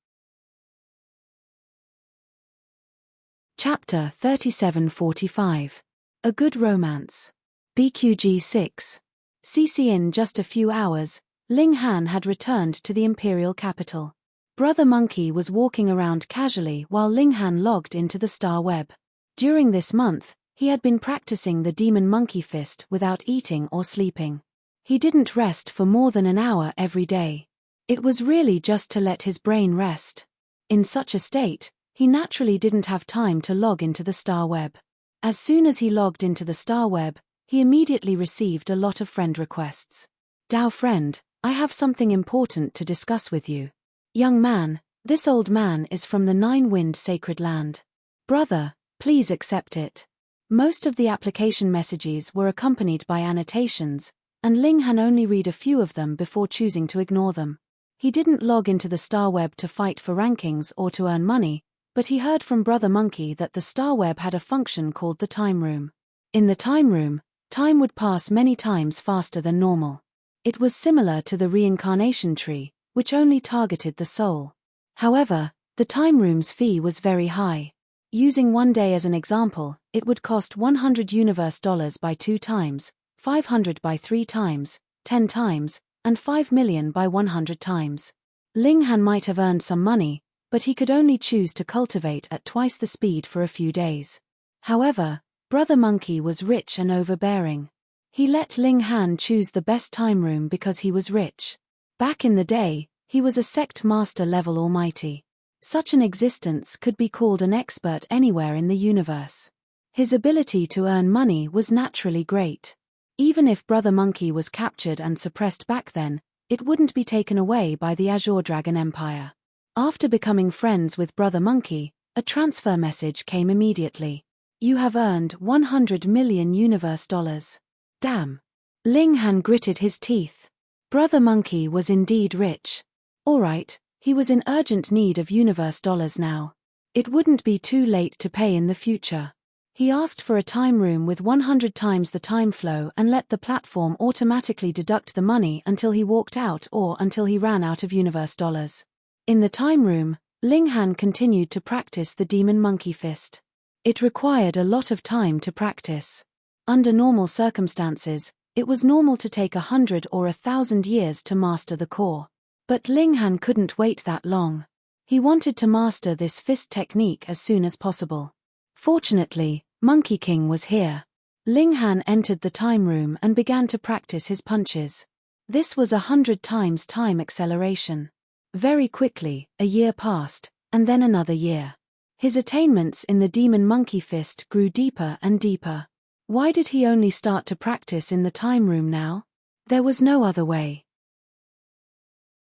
Chapter 3745. A Good Romance. BQG 6. CC in just a few hours, Ling Han had returned to the imperial capital. Brother Monkey was walking around casually while Ling Han logged into the star web. During this month, he had been practicing the demon monkey fist without eating or sleeping. He didn't rest for more than an hour every day. It was really just to let his brain rest. In such a state, He naturally didn't have time to log into the star web. As soon as he logged into the star web, he immediately received a lot of friend requests. "Dao friend, I have something important to discuss with you. Young man, this old man is from the Nine-Wind Sacred Land. Brother, please accept it." Most of the application messages were accompanied by annotations, and Ling Han only read a few of them before choosing to ignore them. He didn't log into the star web to fight for rankings or to earn money, but he heard from Brother Monkey that the star web had a function called the time room. In the time room, time would pass many times faster than normal. It was similar to the reincarnation tree, which only targeted the soul. However, the time room's fee was very high. Using 1 day as an example, it would cost $100 by 2 times, 500 by 3 times, 10 times, and 5 million by 100 times. Ling Han might have earned some money, but he could only choose to cultivate at twice the speed for a few days. However, Brother Monkey was rich and overbearing. He let Ling Han choose the best time room because he was rich. Back in the day, he was a sect master level almighty. Such an existence could be called an expert anywhere in the universe. His ability to earn money was naturally great. Even if Brother Monkey was captured and suppressed back then, it wouldn't be taken away by the Azure Dragon Empire. After becoming friends with Brother Monkey, a transfer message came immediately. "You have earned $100 million universe dollars. Damn. Ling Han gritted his teeth. Brother Monkey was indeed rich. Alright, he was in urgent need of universe dollars now. It wouldn't be too late to pay in the future. He asked for a time room with 100 times the time flow and let the platform automatically deduct the money until he walked out or until he ran out of universe dollars. In the time room, Ling Han continued to practice the demon monkey fist. It required a lot of time to practice. Under normal circumstances, it was normal to take 100 or 1,000 years to master the core. But Ling Han couldn't wait that long. He wanted to master this fist technique as soon as possible. Fortunately, Monkey King was here. Ling Han entered the time room and began to practice his punches. This was 100 times time acceleration. Very quickly, a year passed, and then another year. His attainments in the demon monkey fist grew deeper and deeper. Why did he only start to practice in the time room now? There was no other way.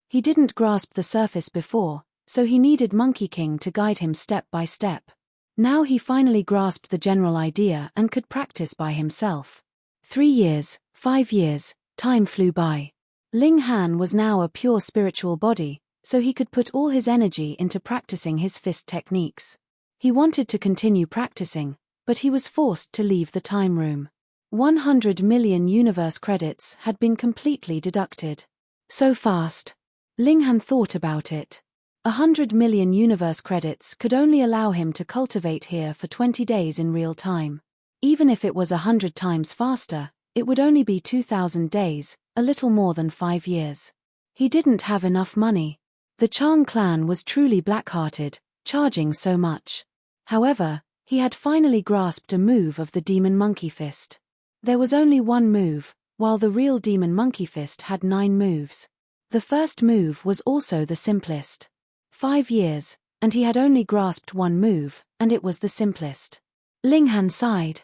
He didn't grasp the surface before, so he needed Monkey King to guide him step by step. Now he finally grasped the general idea and could practice by himself. 3 years, 5 years, time flew by. Ling Han was now a pure spiritual body, so he could put all his energy into practicing his fist techniques. He wanted to continue practicing, but he was forced to leave the time room. 100 million universe credits had been completely deducted. So fast. Ling Han thought about it. 100 million universe credits could only allow him to cultivate here for 20 days in real time. Even if it was 100 times faster, it would only be 2,000 days, a little more than 5 years. He didn't have enough money. The Chang clan was truly black-hearted, charging so much. However, he had finally grasped a move of the demon monkey fist. There was only one move, while the real demon monkey fist had 9 moves. The first move was also the simplest. 5 years, and he had only grasped one move, and it was the simplest. Ling Han sighed.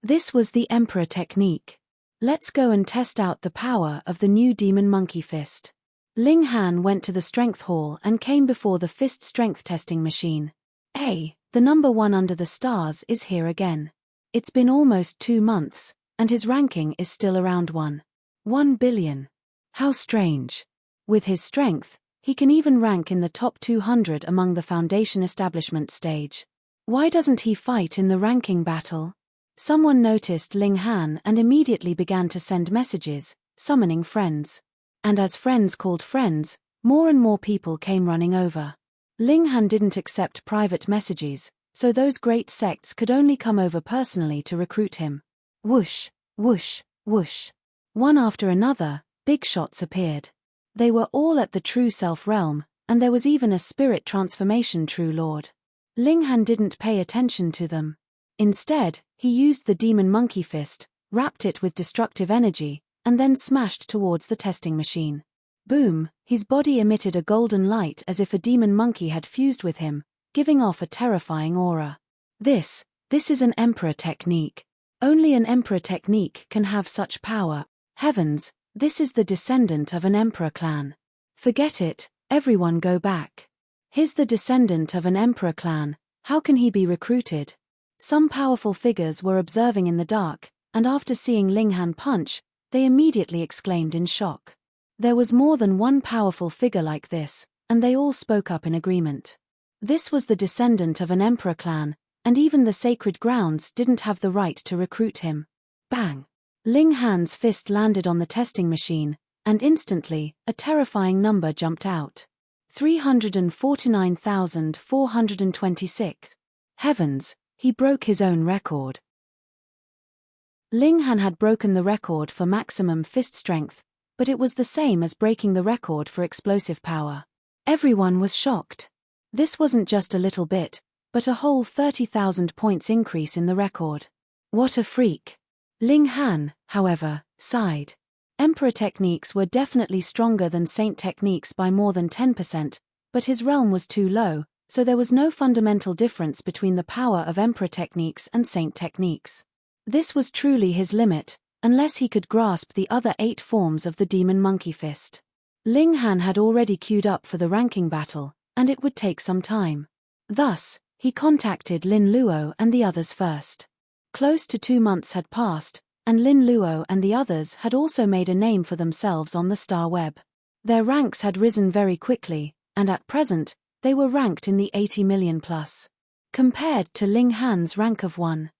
This was the Emperor technique. Let's go and test out the power of the new demon monkey fist. Ling Han went to the strength hall and came before the fist strength testing machine. Hey, the number 1 under the stars is here again. It's been almost 2 months, and his ranking is still around 1 billion. How strange. With his strength, he can even rank in the top 200 among the Foundation establishment stage. Why doesn't he fight in the ranking battle? Someone noticed Ling Han and immediately began to send messages, summoning friends. And as friends called friends, more and more people came running over. Ling Han didn't accept private messages, so those great sects could only come over personally to recruit him. Whoosh, whoosh, whoosh. One after another, big shots appeared. They were all at the True Self realm, and there was even a spirit transformation True Lord. Ling Han didn't pay attention to them. Instead, he used the demon monkey fist, wrapped it with destructive energy, and then smashed towards the testing machine. Boom, his body emitted a golden light as if a demon monkey had fused with him, giving off a terrifying aura. This is an emperor technique. Only an emperor technique can have such power. Heavens, this is the descendant of an emperor clan. Forget it, everyone go back. He's the descendant of an emperor clan, how can he be recruited? Some powerful figures were observing in the dark, and after seeing Ling Han punch, they immediately exclaimed in shock. There was more than one powerful figure like this, and they all spoke up in agreement. This was the descendant of an emperor clan, and even the sacred grounds didn't have the right to recruit him. Bang! Ling Han's fist landed on the testing machine, and instantly, a terrifying number jumped out. 349,426. Heavens, he broke his own record. Ling Han had broken the record for maximum fist strength, but it was the same as breaking the record for explosive power. Everyone was shocked. This wasn't just a little bit, but a whole 30,000 points increase in the record. What a freak. Ling Han, however, sighed. Emperor techniques were definitely stronger than saint techniques by more than 10%, but his realm was too low, so there was no fundamental difference between the power of emperor techniques and saint techniques. This was truly his limit, unless he could grasp the other 8 forms of the demon monkey fist. Ling Han had already queued up for the ranking battle, and it would take some time. Thus, he contacted Lin Luo and the others first. Close to 2 months had passed, and Lin Luo and the others had also made a name for themselves on the star web. Their ranks had risen very quickly, and at present, they were ranked in the 80 million plus. Compared to Ling Han's rank of 1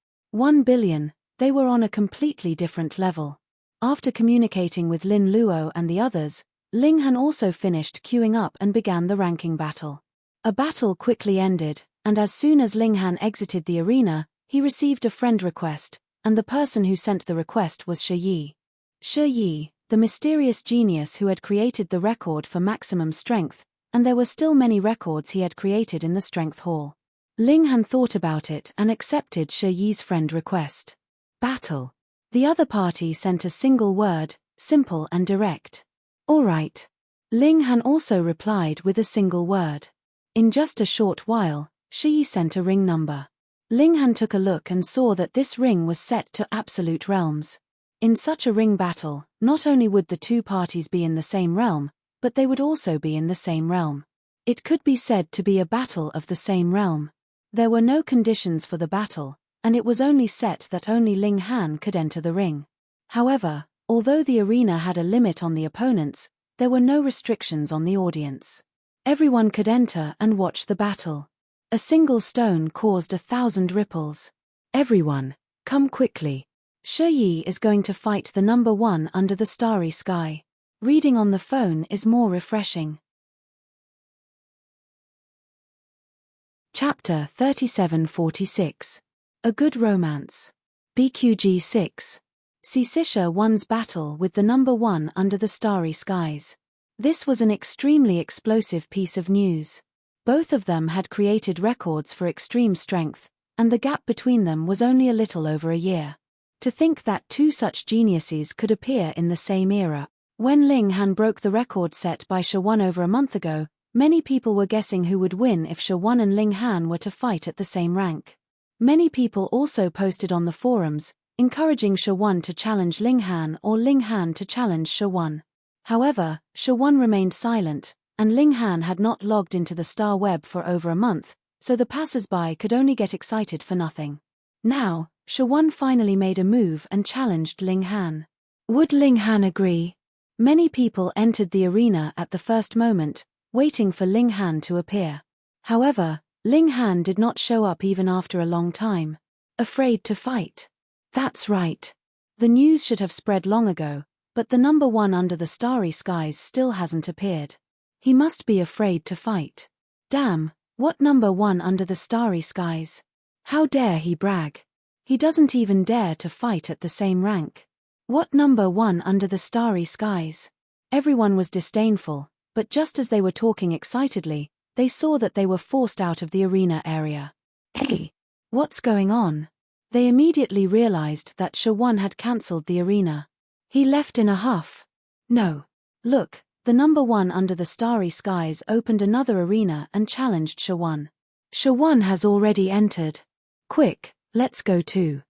billion, they were on a completely different level. After communicating with Lin Luo and the others, Ling Han also finished queuing up and began the ranking battle. A battle quickly ended, and as soon as Ling Han exited the arena, he received a friend request, and the person who sent the request was Shi Yi. Shi Yi, the mysterious genius who had created the record for maximum strength, and there were still many records he had created in the strength hall. Ling Han thought about it and accepted Shi Yi's friend request. Battle. The other party sent a single word, simple and direct. All right. Ling Han also replied with a single word. In just a short while, Shi Yi sent a ring number. Ling Han took a look and saw that this ring was set to absolute realms. In such a ring battle, not only would the two parties be in the same realm, but they would also be in the same realm. It could be said to be a battle of the same realm. There were no conditions for the battle, and it was only set that only Ling Han could enter the ring. However, although the arena had a limit on the opponents, there were no restrictions on the audience. Everyone could enter and watch the battle. A single stone caused 1,000 ripples. Everyone, come quickly. Shi Yi is going to fight the number 1 under the starry sky. Reading on the phone is more refreshing. Chapter 3746. A Good Romance. BQG 6. Sisha won's battle with the number 1 under the starry skies. This was an extremely explosive piece of news. Both of them had created records for extreme strength, and the gap between them was only a little over a year. To think that 2 such geniuses could appear in the same era. When Ling Han broke the record set by Shi Wan over a month ago, many people were guessing who would win if Shi Wan and Ling Han were to fight at the same rank. Many people also posted on the forums, encouraging Shi Wan to challenge Ling Han or Ling Han to challenge Shi Wan. However, Shi Wan remained silent, and Ling Han had not logged into the star web for over a month, so the passers-by could only get excited for nothing. Now, Shi Wan finally made a move and challenged Ling Han. Would Ling Han agree? Many people entered the arena at the first moment, waiting for Ling Han to appear. However, Ling Han did not show up even after a long time. Afraid to fight. That's right. The news should have spread long ago, but the number 1 under the starry skies still hasn't appeared. He must be afraid to fight. Damn, what number 1 under the starry skies? How dare he brag? He doesn't even dare to fight at the same rank. What number 1 under the starry skies? Everyone was disdainful, but just as they were talking excitedly, they saw that they were forced out of the arena area. Hey, what's going on? They immediately realized that Shi Wan had cancelled the arena. He left in a huff. No. Look, the number 1 under the starry skies opened another arena and challenged Shi Wan. Shawan has already entered. Quick, let's go too.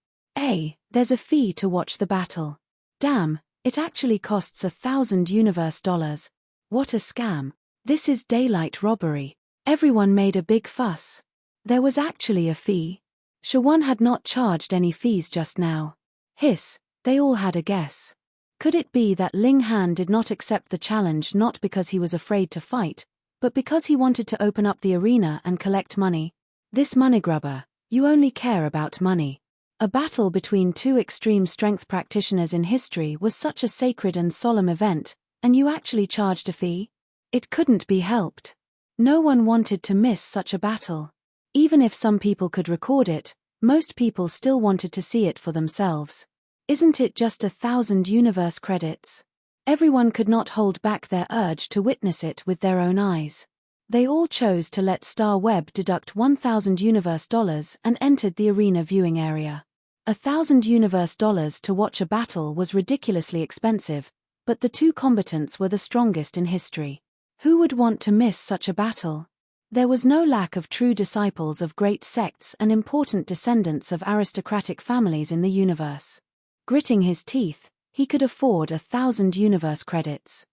There's a fee to watch the battle. Damn, it actually costs $1,000 US. What a scam. This is daylight robbery. Everyone made a big fuss. There was actually a fee. Shawan had not charged any fees just now. Hiss, they all had a guess. Could it be that Ling Han did not accept the challenge not because he was afraid to fight, but because he wanted to open up the arena and collect money? This money grubber, you only care about money. A battle between two extreme strength practitioners in history was such a sacred and solemn event, and you actually charged a fee? It couldn't be helped. No one wanted to miss such a battle. Even if some people could record it, most people still wanted to see it for themselves. Isn't it just 1,000 universe credits? Everyone could not hold back their urge to witness it with their own eyes. They all chose to let Star Web deduct $1,000 and entered the arena viewing area. $1,000 to watch a battle was ridiculously expensive, but the two combatants were the strongest in history. Who would want to miss such a battle? There was no lack of true disciples of great sects and important descendants of aristocratic families in the universe. Gritting his teeth, he could afford 1,000 universe credits.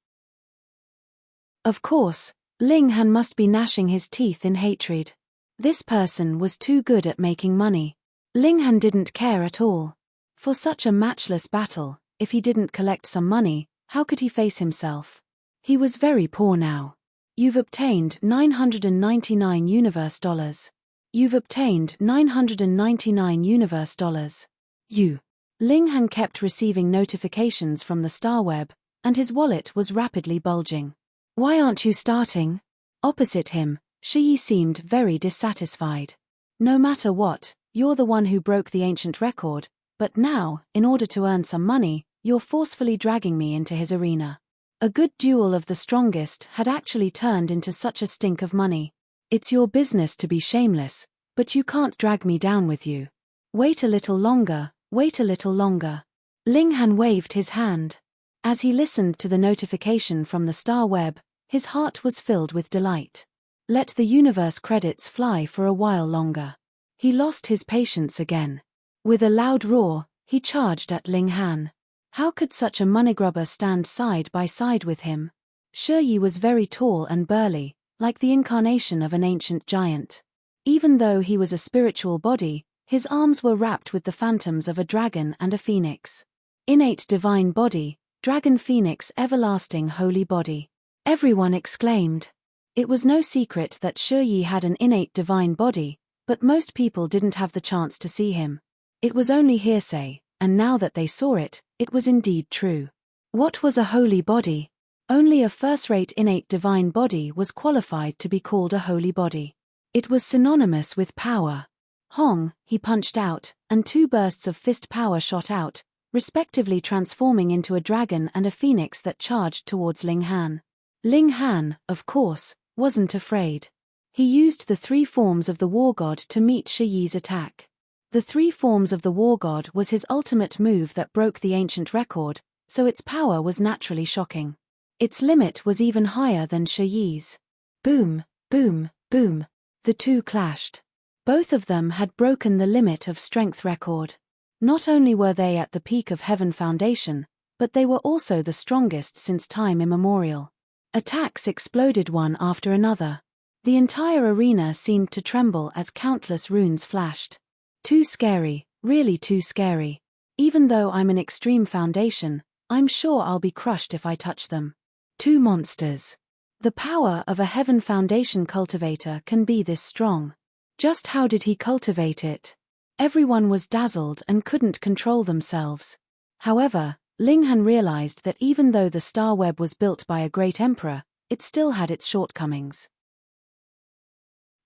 Of course, Ling Han must be gnashing his teeth in hatred. This person was too good at making money. Ling Han didn't care at all. For such a matchless battle, if he didn't collect some money, how could he face himself? He was very poor now. You've obtained 999 universe dollars. You've obtained 999 universe dollars. Ling Han kept receiving notifications from the Star Web, and his wallet was rapidly bulging. Why aren't you starting? Opposite him, Shi seemed very dissatisfied. No matter what, you're the one who broke the ancient record, but now, in order to earn some money, you're forcefully dragging me into his arena. A good duel of the strongest had actually turned into such a stink of money. It's your business to be shameless, but you can't drag me down with you. Wait a little longer, wait a little longer. Ling Han waved his hand. As he listened to the notification from the Star Web, his heart was filled with delight. Let the universe credits fly for a while longer. He lost his patience again. With a loud roar, he charged at Ling Han. How could such a moneygrubber stand side by side with him? Shi was very tall and burly, like the incarnation of an ancient giant. Even though he was a spiritual body, his arms were wrapped with the phantoms of a dragon and a phoenix. Innate divine body, dragon phoenix everlasting holy body. Everyone exclaimed. It was no secret that Shi had an innate divine body, but most people didn't have the chance to see him. It was only hearsay, and now that they saw it, it was indeed true. What was a holy body? Only a first-rate innate divine body was qualified to be called a holy body. It was synonymous with power. Hong, he punched out, and two bursts of fist power shot out, respectively transforming into a dragon and a phoenix that charged towards Ling Han. Ling Han, of course, wasn't afraid. He used the three forms of the war god to meet Shi's attack. The three forms of the war god was his ultimate move that broke the ancient record, so its power was naturally shocking. Its limit was even higher than Shi's. Boom, boom, boom. The two clashed. Both of them had broken the limit of strength record. Not only were they at the peak of Heaven Foundation, but they were also the strongest since time immemorial. Attacks exploded one after another. The entire arena seemed to tremble as countless runes flashed. Too scary, really too scary. Even though I'm an extreme foundation, I'm sure I'll be crushed if I touch them. Two monsters. The power of a Heaven Foundation cultivator can be this strong. Just how did he cultivate it? Everyone was dazzled and couldn't control themselves. However, Ling Han realized that even though the Star Web was built by a great emperor, it still had its shortcomings.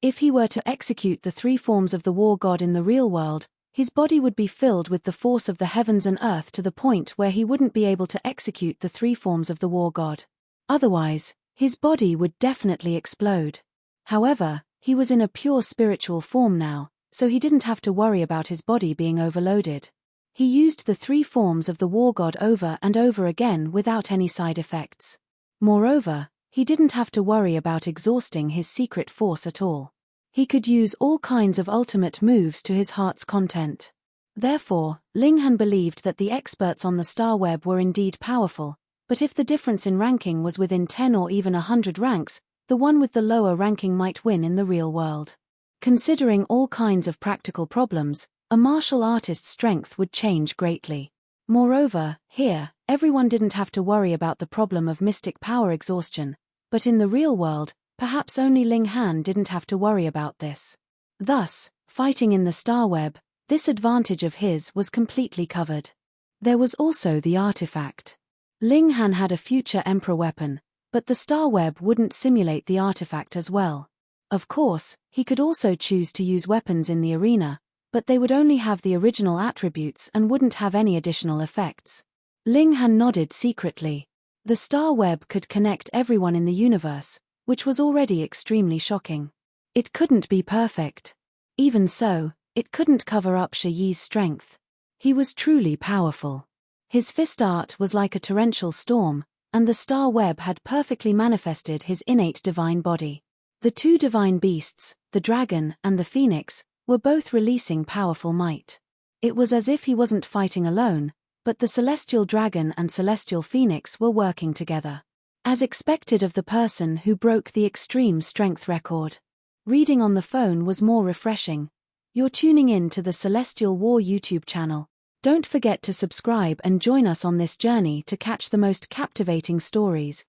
If he were to execute the three forms of the war god in the real world, his body would be filled with the force of the heavens and earth to the point where he wouldn't be able to execute the three forms of the war god. Otherwise, his body would definitely explode. However, he was in a pure spiritual form now, so he didn't have to worry about his body being overloaded. He used the three forms of the war god over and over again without any side effects. Moreover, he didn't have to worry about exhausting his secret force at all. He could use all kinds of ultimate moves to his heart's content. Therefore, Ling Han believed that the experts on the star web were indeed powerful, but if the difference in ranking was within 10 or even 100 ranks, the one with the lower ranking might win in the real world. Considering all kinds of practical problems, a martial artist's strength would change greatly. Moreover, here, everyone didn't have to worry about the problem of mystic power exhaustion, but in the real world, perhaps only Ling Han didn't have to worry about this. Thus, fighting in the star web, this advantage of his was completely covered. There was also the artifact. Ling Han had a future emperor weapon, but the star web wouldn't simulate the artifact as well. Of course, he could also choose to use weapons in the arena, but they would only have the original attributes and wouldn't have any additional effects. Ling Han nodded secretly. The star web could connect everyone in the universe, which was already extremely shocking. It couldn't be perfect. Even so, it couldn't cover up Shi Yi's strength. He was truly powerful. His fist art was like a torrential storm, and the star web had perfectly manifested his innate divine body. The two divine beasts, the dragon and the phoenix, were both releasing powerful might. It was as if he wasn't fighting alone, but the celestial dragon and celestial phoenix were working together. As expected of the person who broke the extreme strength record. Reading on the phone was more refreshing. You're tuning in to the Celestial War YouTube channel. Don't forget to subscribe and join us on this journey to catch the most captivating stories.